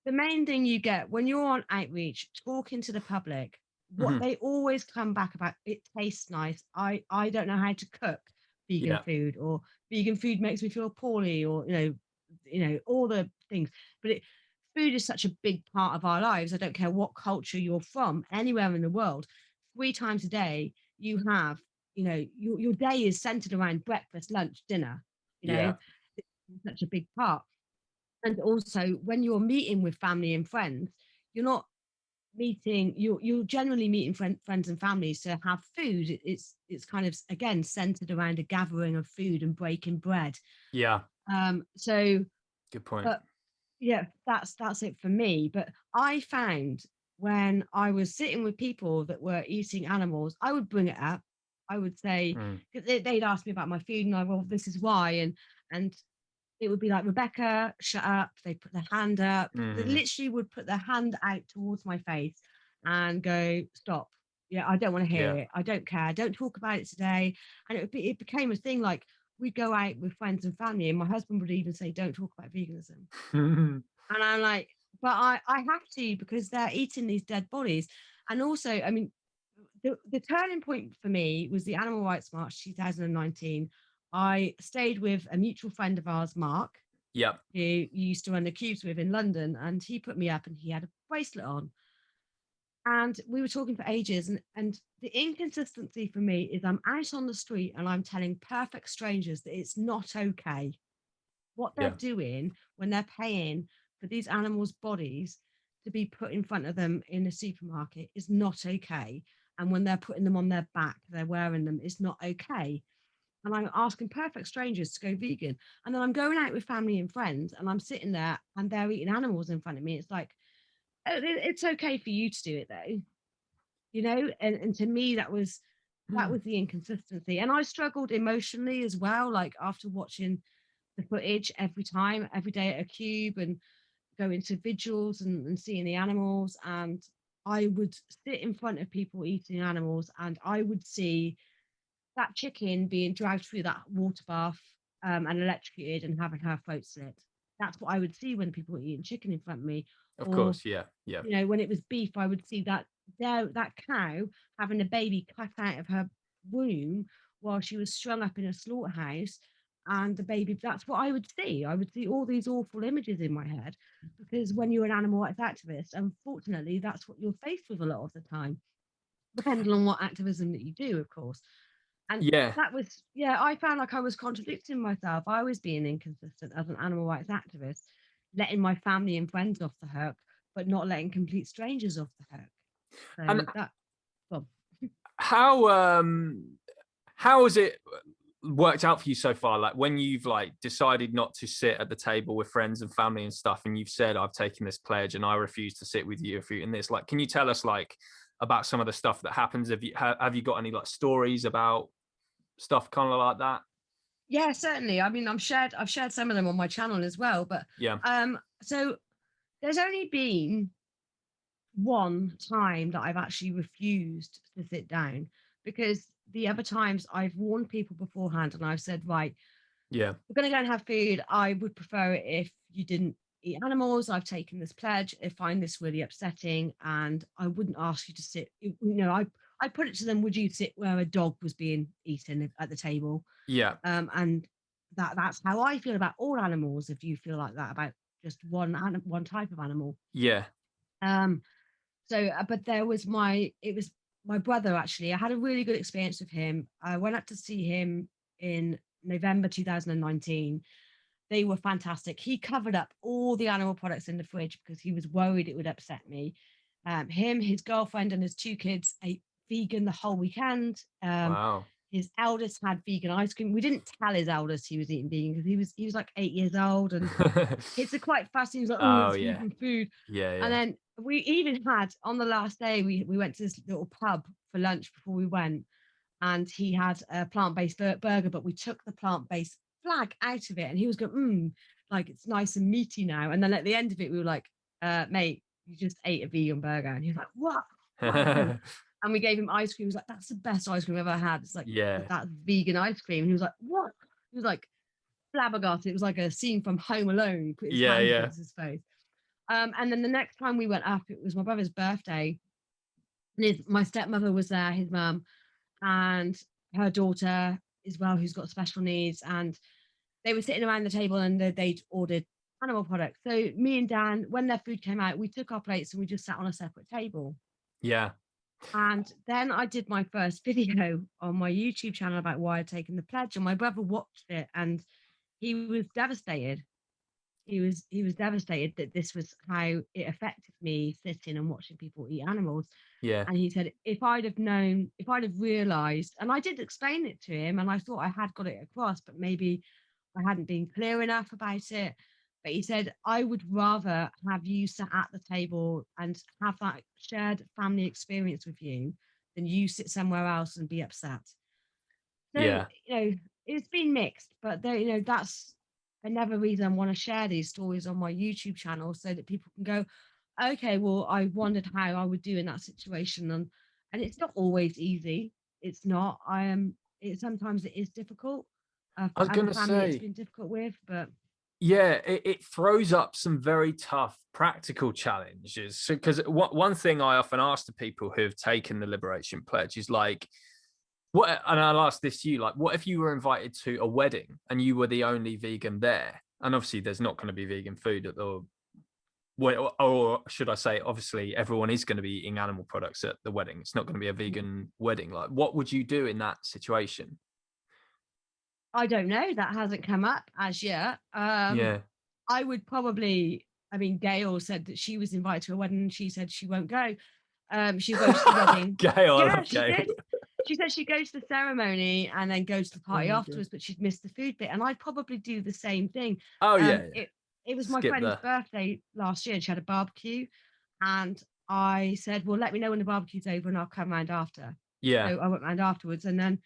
the main thing you get when you're on outreach talking to the public, what
Mm-hmm.
they always come back about, it tastes nice, I don't know how to cook vegan
Yeah,
food, or vegan food makes me feel poorly, or all the things. But food is such a big part of our lives. I don't care what culture you're from, anywhere in the world, 3 times a day you have, your day is centered around breakfast, lunch, dinner.
yeah,
It's such a big part. And also, when you're meeting with family and friends, you're not you're generally meeting friends and families to have food. It's kind of, again, centered around a gathering of food and breaking bread.
yeah.
So,
Good point.
but yeah, that's it for me. But I found when I was sitting with people that were eating animals, I would bring it up. I would say,
Mm.
'cause they'd ask me about my food, and well, this is why, and it would be like, Rebecca, shut up. They put their hand up. They
Mm.
literally would put their hand out towards my face and go, stop. Yeah, I don't want to hear
Yeah.
it. I don't care. Don't talk about it today. And it became a thing. Like, we'd go out with friends and family, and my husband would even say, don't talk about veganism. And I'm like, but I have to, because they're eating these dead bodies. And also, I mean, the turning point for me was the Animal Rights March 2019. I stayed with a mutual friend of ours, Mark,
Yep.
who you used to run the cubes with in London, and he put me up and he had a bracelet on. And we were talking for ages. And the inconsistency for me is, I'm out on the street and I'm telling perfect strangers that it's not okay. What they're
Yeah.
doing when they're paying for these animals' bodies to be put in front of them in a supermarket is not okay. And when they're putting them on their back, they're wearing them, it's not okay. And I'm asking perfect strangers to go vegan. And then I'm going out with family and friends, and I'm sitting there and they're eating animals in front of me. It's like, oh, it's okay for you to do it though, and to me that was the inconsistency. And I struggled emotionally as well, like after watching the footage every day at a cube, and going to vigils, and seeing the animals. And I would sit in front of people eating animals, and I would see that chicken being dragged through that water bath, and electrocuted and having her throat slit. That's what I would see when people were eating chicken in front of me.
Of
Or,
course. Yeah. Yeah.
when it was beef, I would see that cow having a baby cut out of her womb while she was strung up in a slaughterhouse, and the baby. That's what I would see. I would see all these awful images in my head, because when you're an animal rights activist, unfortunately, that's what you're faced with a lot of the time, depending on what activism that you do, of course. And
Yeah.
that was, yeah, I found like I was contradicting myself. I was being inconsistent as an animal rights activist, letting my family and friends off the hook, but not letting complete strangers off the hook.
And
So that, well,
how has it worked out for you so far? Like when you've like decided not to sit at the table with friends and family and stuff, and you've said, I've taken this pledge and I refuse to sit with you if you in this, like, can you tell us like about some of the stuff that happens? Have you got any like stories about stuff kind of like that?
yeah, certainly. I mean, I've shared some of them on my channel as well, but
Yeah.
so there's only been one time that I've actually refused to sit down, because the other times I've warned people beforehand and I've said, right,
Yeah.
we're going to go and have food. I would prefer it if you didn't eat animals. I've taken this pledge. I find this really upsetting, and I wouldn't ask you to sit. I put it to them: would you sit where a dog was being eaten at the table?
Yeah.
And that's how I feel about all animals. If you feel like that about just one type of animal.
Yeah.
Um, but it was my brother, actually. I had a really good experience with him. I went up to see him in November 2019. They were fantastic. He covered up all the animal products in the fridge because he was worried it would upset me. Him, his girlfriend, and his two kids ate vegan the whole weekend.
Wow.
His eldest had vegan ice cream. We didn't tell his eldest he was eating vegan because he was like 8 years old, and kids are quite fussy. He was like, "Oh,
Oh
it's
yeah.
vegan food."
Yeah.
And
Yeah.
then we even had, on the last day, we went to this little pub for lunch before we went, and he had a plant-based burger, but we took the plant-based flag out of it, and he was going, like it's nice and meaty now. And then at the end of it, we were like, mate, you just ate a vegan burger. And he was like, what happened? And we gave him ice cream. He was like, that's the best ice cream I've ever had. It's like,
Yeah.
but that's vegan ice cream. And he was like, what? He was like flabbergasted. It was like a scene from Home Alone. He put his
Yeah.
hands
Yeah.
against his face. And then the next time we went up, it was my brother's birthday. And my stepmother was there, his mum, and her daughter as well, who's got special needs. And they were sitting around the table, and they'd ordered animal products. So me and Dan, when their food came out, we took our plates and we just sat on a separate table.
Yeah.
And then I did my first video on my YouTube channel about why I'd taken the pledge, and my brother watched it and he was devastated. He was devastated that this was how it affected me, sitting and watching people eat animals.
Yeah.
And he said, if I'd have known, if I'd have realized, and I did explain it to him, and I thought I had got it across, but maybe I hadn't been clear enough about it. But he said, I would rather have you sat at the table and have that shared family experience with you than you sit somewhere else and be upset. So,
Yeah.
it's been mixed, but that's another reason I want to share these stories on my YouTube channel, so that people can go, okay, well, I wondered how I would do in that situation. And it's not always easy. It's not. Sometimes it is difficult.
I was
I have a
gonna
family it's
say,
been difficult with, but
yeah, it throws up some very tough practical challenges. So, because one thing I often ask to people who have taken the Liberation Pledge is like, what? And I'll ask this to you, like, what if you were invited to a wedding and you were the only vegan there? And obviously, there's not going to be vegan food at the, well, or should I say, obviously, everyone is going to be eating animal products at the wedding. It's not going to be a vegan wedding. Like, what would you do in that situation?
I don't know. That hasn't come up as yet.
Yeah.
I would probably. I mean, Gail said that she was invited to a wedding and she said she won't go. She'll go to the wedding.
Gail, I
Yeah,
love
she
Gail.
did. She said she'd go to the ceremony and then go to the
Oh
party
my god.
afterwards, but she'd miss the food bit. And I'd probably do the same thing.
Oh
Um,
yeah, yeah.
it it was my
Skip
friend's
the.
birthday last year, and she had a barbecue. And I said, "Well, let me know when the barbecue's over, and I'll come round after."
Yeah.
So I went round afterwards, and then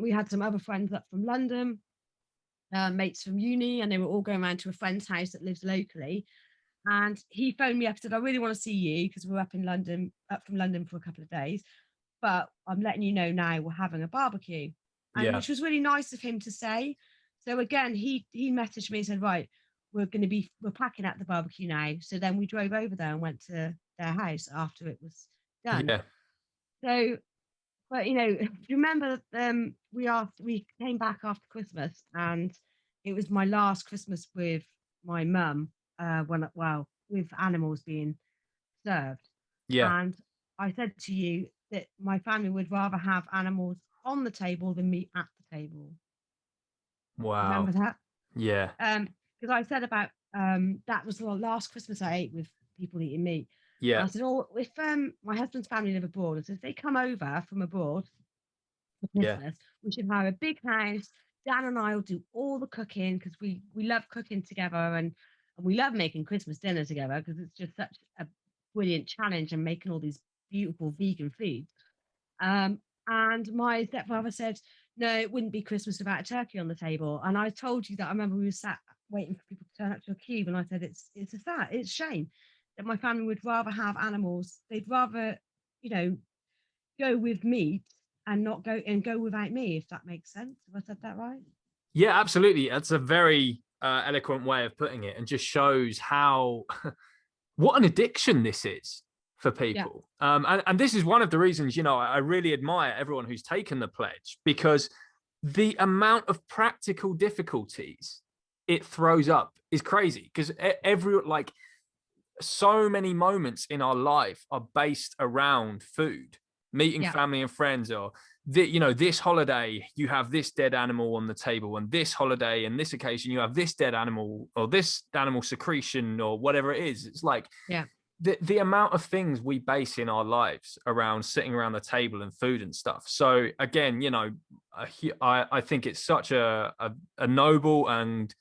we had some other friends up from London, mates from uni, and they were all going around to a friend's house that lives locally. And he phoned me up and said, I really want to see you because we're up from London for a couple of days. But I'm letting you know now we're having a barbecue. And
Yeah.
which was really nice of him to say. So again, he messaged me and said, right, we're packing at the barbecue now. So then we drove over there and went to their house after it was done.
Yeah.
So But do you remember we came back after Christmas, and it was my last Christmas with my mum, with animals being served.
Yeah.
And I said to you that my family would rather have animals on the table than me at the table.
Wow.
Remember that?
Yeah.
Because I said about that was the last Christmas I ate with people eating meat. And
Yeah.
I said, oh, if my husband's family live abroad, I said, if they come over from abroad for
Yeah.
Christmas, we should hire a big house. Dan and I will do all the cooking because we love cooking together, and we love making Christmas dinner together because it's just such a brilliant challenge and making all these beautiful vegan foods. And my stepfather said, no, it wouldn't be Christmas without a turkey on the table. And I told you that I remember we were sat waiting for people to turn up to a queue, and I said it's a shame that my family would rather have animals. They'd rather, you know, go with meat and not go without me, if that makes sense. Have I said that right?
Yeah, absolutely. That's a very eloquent way of putting it, and just shows how what an addiction this is for
Yeah.
people. And this is one of the reasons, I really admire everyone who's taken the pledge, because the amount of practical difficulties it throws up is crazy. Because so many moments in our life are based around food, meeting
Yeah.
family and friends, or this holiday you have this dead animal on the table, and this holiday and this occasion you have this dead animal or this animal secretion or whatever it is. It's like
Yeah.
the amount of things we base in our lives around sitting around the table and food and stuff. So again, I think it's such a noble and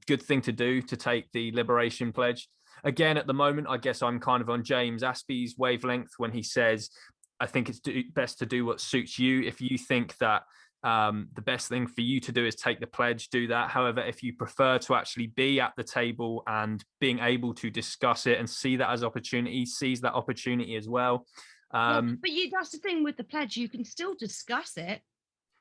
good thing to do, to take the liberation pledge. Again, at the moment, I guess I'm kind of on James Aspey's wavelength when he says, I think it's best to do what suits you. If you think that the best thing for you to do is take the pledge, do that. However, if you prefer to actually be at the table and being able to discuss it and see that as opportunity, seize that opportunity as well.
Yeah,
Um,
but that's the thing with the pledge. You can still discuss it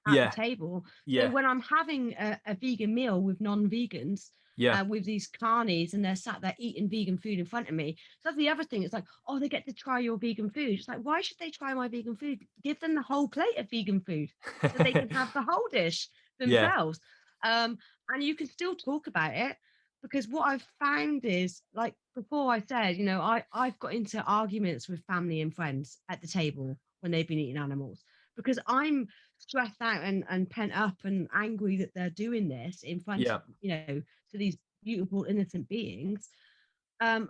at the
yeah,
table. So
yeah,
when I'm having a vegan meal with non-vegans,
yeah,
with these carnies, and they're sat there eating vegan food in front of me. So that's the other thing. It's like, oh, they get to try your vegan food. It's like, why should they try my vegan food? Give them the whole plate of vegan food so they can have the whole dish
yeah,
themselves. And you can still talk about it, because what I've found is, like before I said, I've got into arguments with family and friends at the table when they've been eating animals, because I'm stressed out and pent up and angry that they're doing this in front
yeah,
of, to these beautiful innocent beings.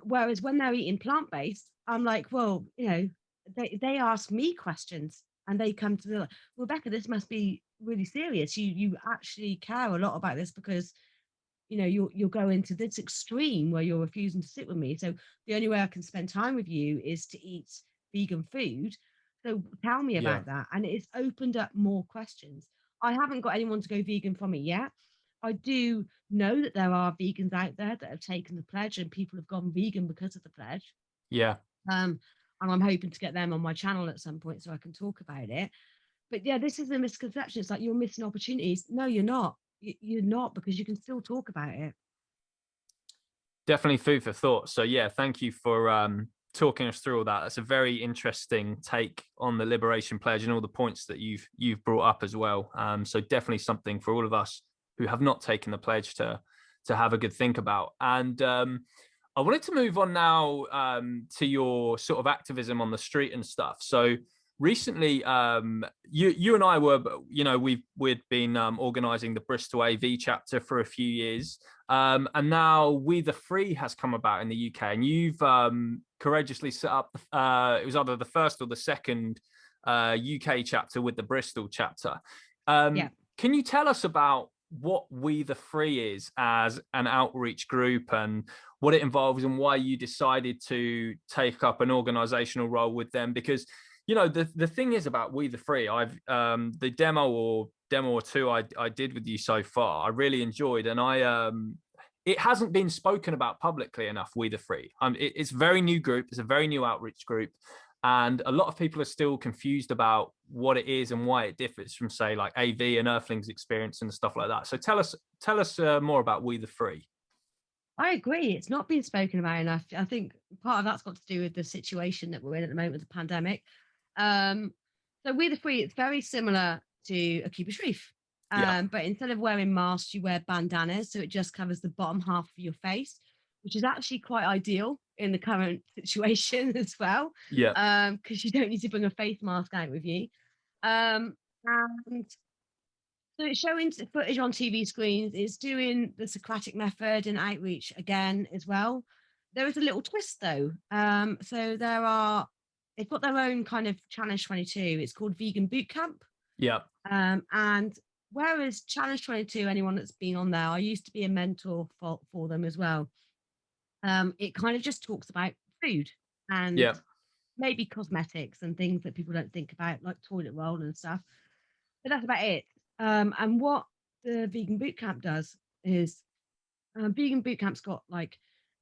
Whereas when they're eating plant-based, I'm like, well, they ask me questions, and they come to me like, Rebecca, this must be really serious. You actually care a lot about this, because you're going to this extreme where you're refusing to sit with me. So the only way I can spend time with you is to eat vegan food. So tell me
yeah,
about that. And it's opened up more questions. I haven't got anyone to go vegan from it yet. I do know that there are vegans out there that have taken the pledge, and people have gone vegan because of the pledge.
yeah.
Um, and I'm hoping to get them on my channel at some point so I can talk about it. But yeah, this is a misconception. It's like you're missing opportunities. No, you're not. You're not, because you can still talk about it.
Definitely food for thought. So yeah, thank you for talking us through all that. That's a very interesting take on the Liberation Pledge and all the points that you've brought up as well. So definitely something for all of us who have not taken the pledge to have a good think about. And I wanted to move on now to your sort of activism on the street and stuff. So recently, you and I were, we'd been organising the Bristol AV chapter for a few years. And now We the Free has come about in the UK, and you've courageously set up, it was either the first or the second UK chapter with the Bristol chapter.
Yeah.
Can you tell us about what We the Free is as an outreach group, and what it involves, and why you decided to take up an organizational role with them? Because the thing is about We the Free, I've the demo or two I did with you so far, I really enjoyed, and it hasn't been spoken about publicly enough. We the Free, it's a very new group, it's a very new outreach group, and a lot of people are still confused about what it is and why it differs from, say, like AV and Earthlings experience and stuff like that. So tell us more about We the Free.
I agree. It's not been spoken about enough. I think part of that's got to do with the situation that we're in at the moment with the pandemic. Um, So We the Free, it's very similar to a Cuba Sharif.
Yeah.
But instead of wearing masks, you wear bandanas. So it just covers the bottom half of your face, which is actually quite ideal in the current situation as well.
Yeah.
Because you don't need to bring a face mask out with you. And so it's showing footage on TV screens. It's doing the Socratic method and outreach again as well. There is a little twist though. So they've got their own kind of Challenge 22. It's called Vegan Boot Camp.
Yeah.
And whereas Challenge 22, anyone that's been on there, I used to be a mentor for them as well. It kind of just talks about food and
Yeah.
maybe cosmetics and things that people don't think about, like toilet roll and stuff. But that's about it. And what the Vegan Boot Camp does is Vegan Boot Camp's got like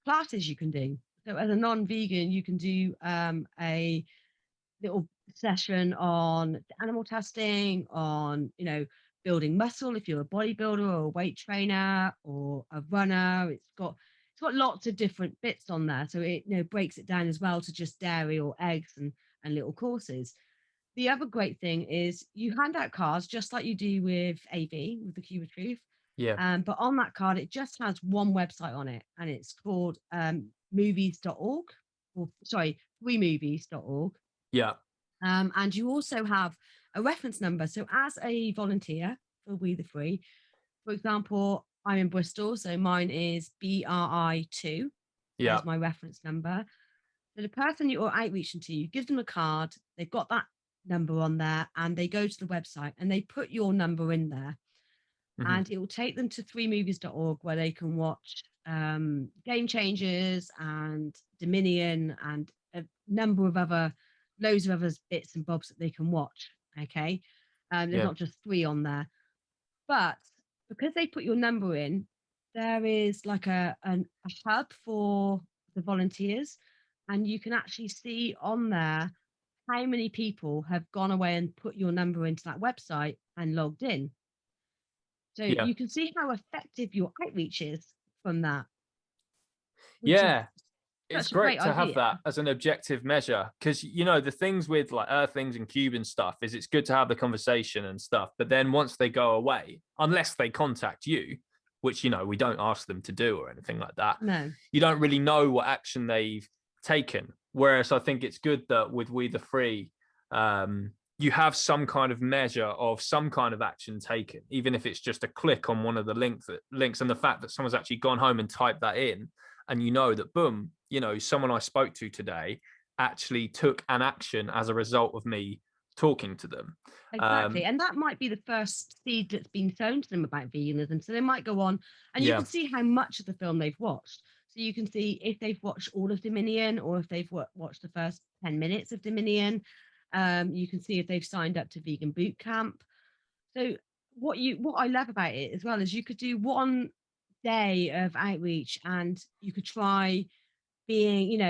classes you can do. So as a non-vegan, you can do a little session on animal testing, on building muscle if you're a bodybuilder or a weight trainer or a runner. It's got lots of different bits on there, so it breaks it down as well to just dairy or eggs and little courses. The other great thing is you hand out cards just like you do with AV, with the Cube of Truth.
Yeah.
But on that card, it just has one website on it, and it's called movies.org, or sorry, freemovies.org.
Yeah.
And you also have a reference number. So as a volunteer for We the Free, for example, I'm in Bristol, so mine is BRI2
Yeah.
as my reference number. So the person you're outreaching to, you give them a card, they've got that number on there, and they go to the website and they put your number in there.
Mhm.
And it will take them to freemovies.org where they can watch Game Changers and Dominion and a number of loads of other bits and bobs that they can watch. Okay. There's
Yeah.
not just three on there. But because they put your number in, there is like a hub for the volunteers, and you can actually see on there how many people have gone away and put your number into that website and logged in. So
Yeah.
you can see how effective your outreach is from that, which is
Yeah. It's
such a great
great to have
idea.
that as an objective measure, because the things with like earthlings and Cuban stuff is it's good to have the conversation and stuff, but then once they go away, unless they contact you, which we don't ask them to do or anything like that,
No,
you don't really know what action they've taken. Whereas I think it's good that with We the Free, you have some kind of measure of some kind of action taken, even if it's just a click on one of the links, and the fact that someone's actually gone home and typed that in, and that boom, someone I spoke to today actually took an action as a result of me talking to them.
exactly. And that might be the first seed that's been sown to them about veganism. So they might go on and you
Yeah.
can see how much of the film they've watched. So you can see if they've watched all of Dominion or if they've watched the first 10 minutes of Dominion. You can see if they've signed up to Vegan Boot Camp. So what I love about it as well is you could do one day of outreach and you could try being,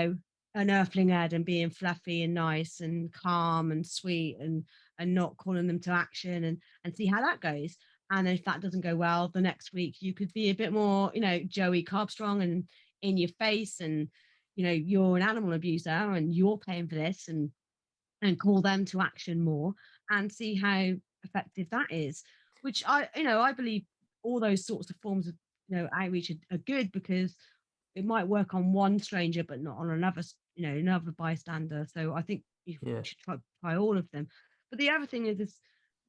an earthling head and being fluffy and nice and calm and sweet and not calling them to action and see how that goes. And if that doesn't go well, the next week you could be a bit more, Joey Carbstrong and in your face and you're an animal abuser and you're paying for this and call them to action more and see how effective that is. Which I believe all those sorts of forms of outreach are good because it might work on one stranger but not on another, another bystander. So I think we
Yeah.
should try all of them. But the other thing is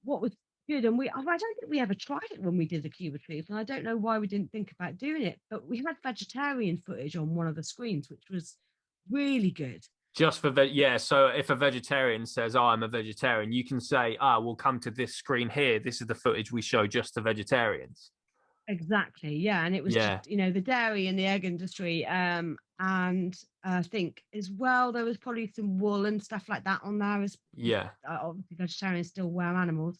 what was good, and I don't think we ever tried it when we did the Cuba Truth, and I don't know why we didn't think about doing it. But we had vegetarian footage on one of the screens, which was really good.
Just for yeah. So if a vegetarian says, "Oh, I'm a vegetarian," you can say, we'll come to this screen here. This is the footage we show just to vegetarians."
Exactly. Yeah. And it was just,
Yeah.
the dairy and the egg industry. And I think as well, there was probably some wool and stuff like that on there as
Yeah.
obviously vegetarians still wear animals.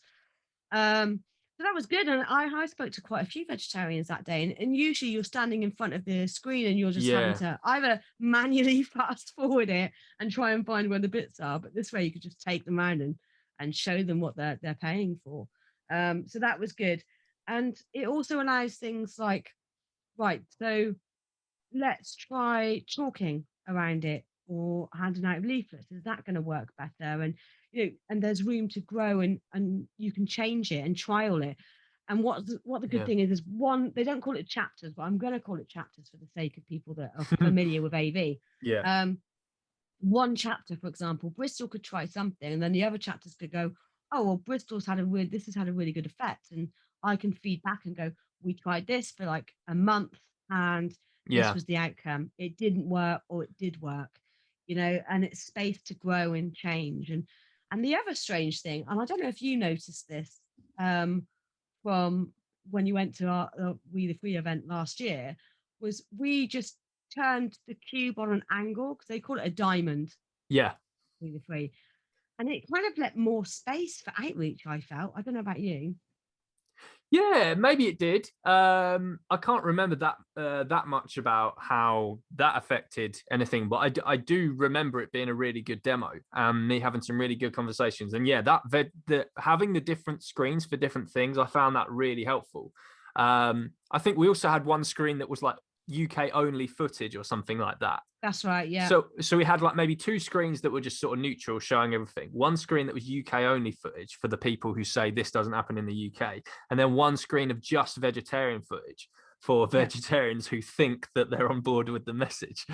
So that was good. And I spoke to quite a few vegetarians that day. And usually you're standing in front of the screen and you're just having
Yeah.
to either manually fast forward it and try and find where the bits are. But this way you could just take them around and show them what they're paying for. So that was good. And it also allows things like, right, so let's try chalking around it or handing out leaflets. Is that going to work better? And and there's room to grow, and you can change it and trial it. And what the good
Yeah.
thing is one, they don't call it chapters, but I'm going to call it chapters for the sake of people that are familiar with AV.
Yeah.
One chapter, for example, Bristol could try something, and then the other chapters could go, oh, well, this has had a really good effect. And I can feed back and go, we tried this for like a month, and this
Yeah.
was the outcome. It didn't work, or it did work, and it's space to grow and change. And the other strange thing, and I don't know if you noticed this, from when you went to our We the Free event last year, was we just turned the cube on an angle, because they call it a diamond,
Yeah.
We the Free, and it kind of let more space for outreach. I felt. I don't know about you.
Yeah, maybe it did. I can't remember that much about how that affected anything, but I do remember it being a really good demo, and me having some really good conversations. And yeah, having the different screens for different things, I found that really helpful. I think we also had one screen that was like UK only footage or something like that.
That's right. Yeah.
So we had like maybe two screens that were just sort of neutral, showing everything. One screen that was UK only footage for the people who say this doesn't happen in the UK, and then one screen of just vegetarian footage for vegetarians who think that they're on board with the message.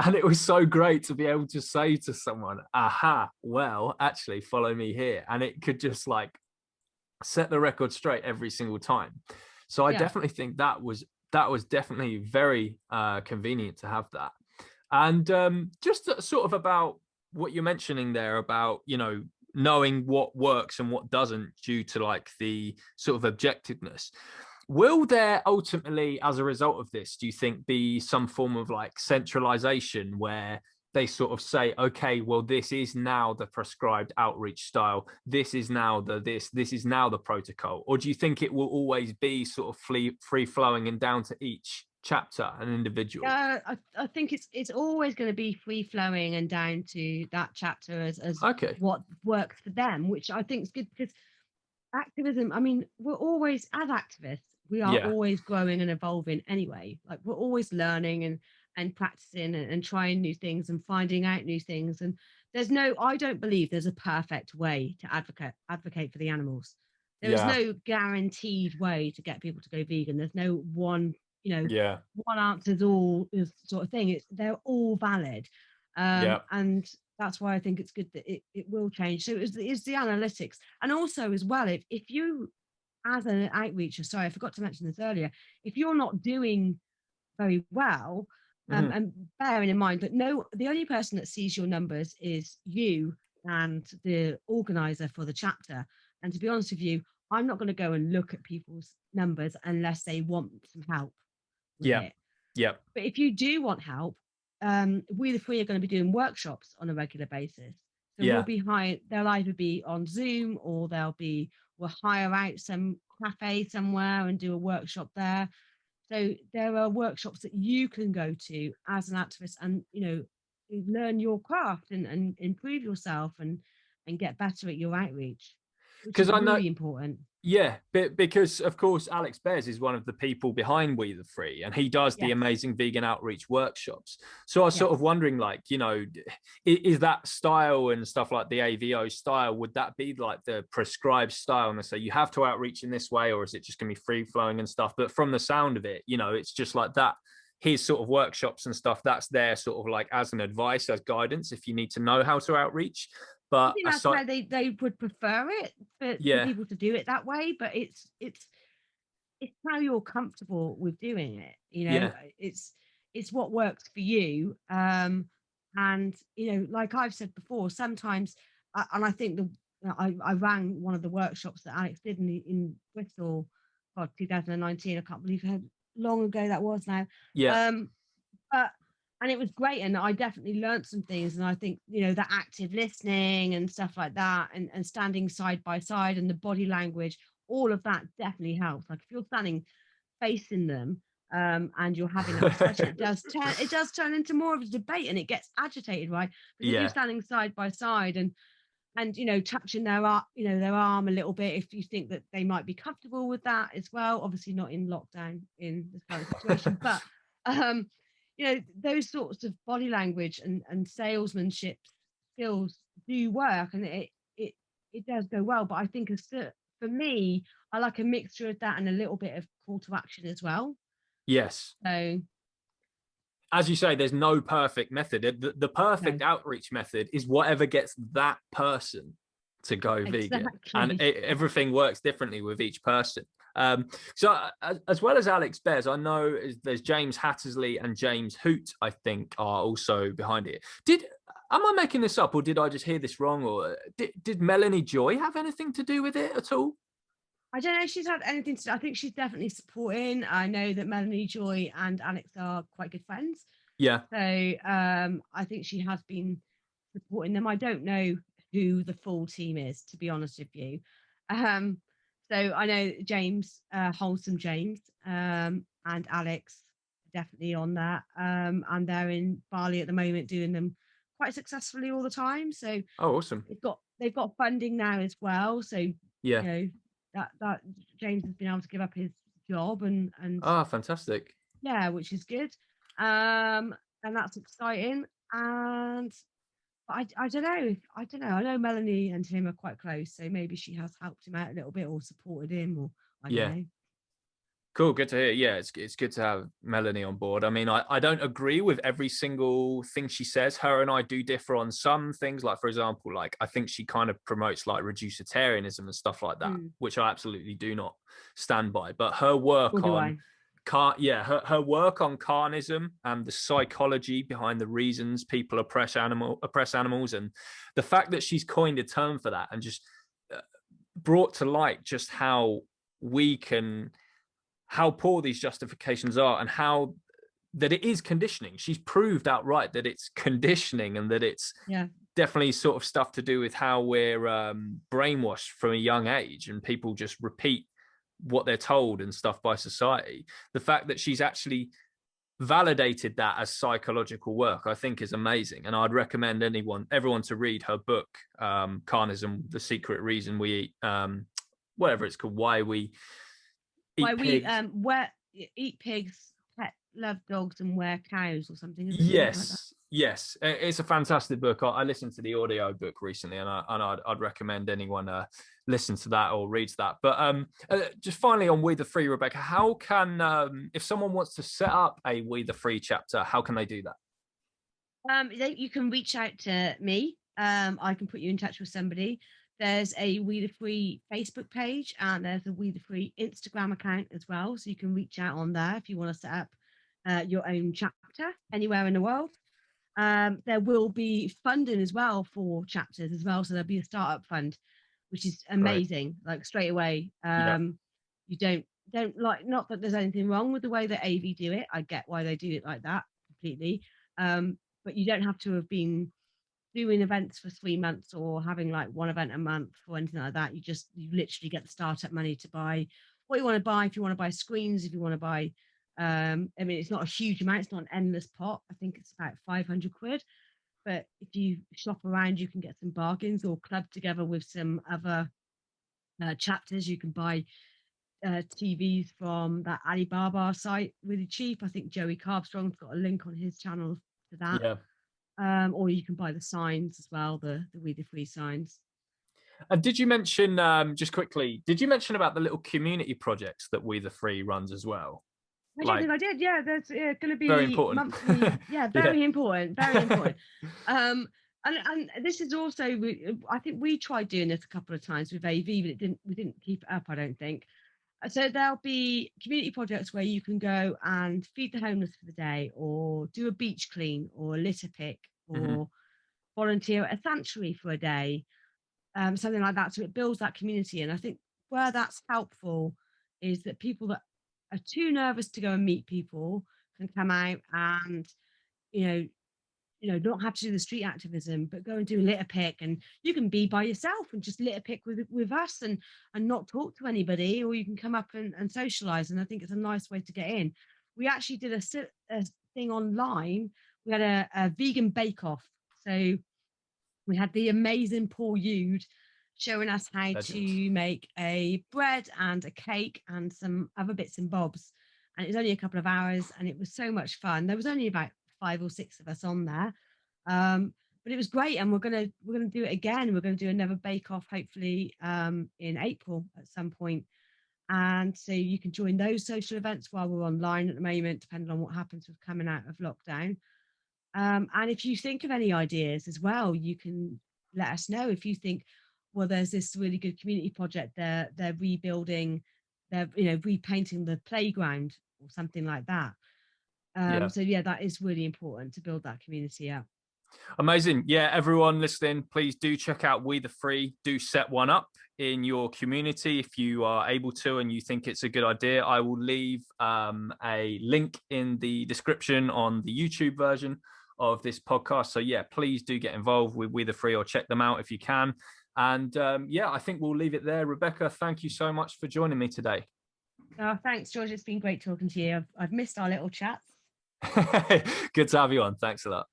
And it was so great to be able to say to someone, aha, well, actually follow me here. And it could just like set the record straight every single time. So I definitely think that was definitely very convenient to have that. And just sort of about what you're mentioning there about, knowing what works and what doesn't due to like the sort of objectiveness. Will there ultimately, as a result of this, do you think be some form of like centralization where they sort of say, okay, well, this is now the prescribed outreach style. This is now this is now the protocol. Or do you think it will always be sort of free flowing and down to each chapter and individual?
I think it's always going to be free flowing and down to that chapter as
Okay.
what works for them, which I think is good, because activism, I mean, we're always, as activists, we are
Yeah.
always growing and evolving anyway. Like, we're always learning and practicing and trying new things and finding out new things. And I don't believe there's a perfect way to advocate for the animals. There is
Yeah.
no guaranteed way to get people to go vegan. There's no one,
Yeah.
one answers all is sort of thing. They're all valid.
Yeah.
And that's why I think it's good that it will change. So it's the analytics. And also as well, if you, as an outreacher, sorry, I forgot to mention this earlier, if you're not doing very well,
Mhm.
and bearing in mind that the only person that sees your numbers is you and the organizer for the chapter. And to be honest with you, I'm not going to go and look at people's numbers unless they want some help with
Yeah.
it.
Yeah.
But if you do want help, we the Free are going to be doing workshops on a regular basis. So
Yeah.
they'll either be on Zoom, or we'll hire out some cafe somewhere and do a workshop there. So there are workshops that you can go to as an activist, and learn your craft and improve yourself and get better at your outreach, which
Because
is
I know,
really important.
yeah, because of course Alex Bears is one of the people behind We the Free, and he does the
Yes.
amazing vegan outreach workshops. So I was sort
Yes.
of wondering, like, is that style and stuff like the AVO style, would that be like the prescribed style, and they say you have to outreach in this way, or is it just going to be free flowing and stuff? But from the sound of it, it's just like that. His sort of workshops and stuff, that's there sort of like as an advice, as guidance, if you need to know how to outreach.
I
But
think that's
aside,
how they would prefer it, for
yeah,
people to do it that way. But it's how you're comfortable with doing it.
yeah,
It's what works for you. And like I've said before, sometimes, and I think I ran one of the workshops that Alex did in Bristol, God, 2019. I can't believe how long ago that was now.
yeah.
Um, but and it was great, and I definitely learned some things. And I think that active listening and stuff like that, and standing side by side, and the body language, all of that definitely helps. Like, if you're standing facing them, and you're having that discussion, it does turn into more of a debate, and it gets agitated, right? But if you're
Yeah.
standing side by side and touching their arm a little bit, if you think that they might be comfortable with that as well, obviously not in lockdown in this current situation, but um those sorts of body language and salesmanship skills do work, and it it does go well. But I think for me, I like a mixture of that and a little bit of call to action as well.
Yes.
So
As you say, there's no perfect method. The perfect
no,
outreach method is whatever gets that person to go vegan, and
exactly.
everything works differently with each person. So as well as Alex Bez, I know there's James Hattersley and James Hoot, I think, are also behind it. Am I making this up, or did I just hear this wrong? Or did Melanie Joy have anything to do with it at all?
I don't know if she's had anything to do. I think she's definitely supporting. I know that Melanie Joy and Alex are quite good friends.
Yeah.
So I think she has been supporting them. I don't know who the full team is, to be honest with you. Um, so I know James, Wholesome James, and Alex definitely on that. And they're in Bali at the moment doing them quite successfully all the time. So
Oh, awesome.
they've got funding now as well. So
Yeah.
that James has been able to give up his job and
Ah, fantastic.
yeah, which is good. And that's exciting. And I don't know. I don't know. I know Melanie and him are quite close, so maybe she has helped him out a little bit or supported him, or I don't
Yeah.
know.
Cool, good to hear. Yeah, it's good to have Melanie on board. I mean, I don't agree with every single thing she says. Her and I do differ on some things. Like, for example, like I think she kind of promotes like reducitarianism and stuff like that,
Mm.
which I absolutely do not stand by. But her work
Or do
on
I?
her work on carnism and the psychology behind the reasons people oppress animals, and the fact that she's coined a term for that and just brought to light just how poor these justifications are, and how that it is conditioning. She's proved outright that it's conditioning, and that it's
Yeah.
definitely sort of stuff to do with how we're brainwashed from a young age, and people just repeat what they're told and stuff by society. The fact that she's actually validated that as psychological work, I think, is amazing. And I'd recommend everyone to read her book, Carnism: The Secret Reason We Eat, whatever it's called, Why We
Why
Eat
we
Pigs.
eat pigs, pet love dogs, and wear cows, or something, isn't it? Something like that.
Yes, it's a fantastic book. I listened to the audio book recently, and I'd recommend anyone listen to that or reads that. But just finally on We the Free, Rebecca, how can if someone wants to set up a We the Free chapter, how can they do that?
You can reach out to me. I can put you in touch with somebody. There's a We the Free Facebook page, and there's a We the Free Instagram account as well. So you can reach out on there if you want to set up your own chapter anywhere in the world. There will be funding as well for chapters as well. So there'll be a startup fund, which is
Great.
amazing. Like straight away,
Yeah.
you don't like, not that there's anything wrong with the way that AV do it. I get why they do it like that completely. But you don't have to have been doing events for 3 months or having like one event a month or anything like that. You literally get the startup money to buy what you want to buy. If you want to buy screens, if you want to buy, I mean, it's not a huge amount, it's not an endless pot. I think it's about 500 quid. But if you shop around, you can get some bargains or club together with some other chapters. You can buy TVs from that Alibaba site really cheap. I think Joey Carbstrong's got a link on his channel to that.
Yeah.
Or you can buy the signs as well, the We the Free signs.
And did you mention just quickly? Did you mention about the little community projects that We the Free runs as well?
I don't
Like,
think I did. Yeah, there's going to
very
be
important.
monthly. Yeah,
Yeah.
very important, very important. And this is also, I think we tried doing this a couple of times with AV, but we didn't keep it up, I don't think. So there'll be community projects where you can go and feed the homeless for the day, or do a beach clean, or litter pick,
Mm-hmm.
or volunteer at a sanctuary for a day, something like that. So it builds that community. And I think where that's helpful is that people that are too nervous to go and meet people can come out and, you know, not have to do the street activism, but go and do a litter pick, and you can be by yourself and just litter pick with us and not talk to anybody, or you can come up and socialize. And I think it's a nice way to get in. We actually did a thing online. We had a vegan bake off. So we had the amazing Paul Yude showing us how
Legend.
to make a bread and a cake and some other bits and bobs. And it was only a couple of hours, and it was so much fun. There was only about 5 or 6 of us on there. but it was great, and we're gonna do it again. We're gonna do another bake off, hopefully in April at some point. And so you can join those social events while we're online at the moment, depending on what happens with coming out of lockdown. And if you think of any ideas as well, you can let us know. If you think, well, there's this really good community project, they're rebuilding, they're repainting the playground or something like that.
Yeah.
So yeah, that is really important to build that community up.
Amazing. Yeah, everyone listening, please do check out We the Free. Do set one up in your community if you are able to and you think it's a good idea. I will leave a link in the description on the YouTube version of this podcast. So yeah, please do get involved with We the Free or check them out if you can. And yeah, I think we'll leave it there. Rebecca, thank you so much for joining me today.
Oh, thanks, George. It's been great talking to you. I've missed our little chats.
Good to have you on. Thanks a lot.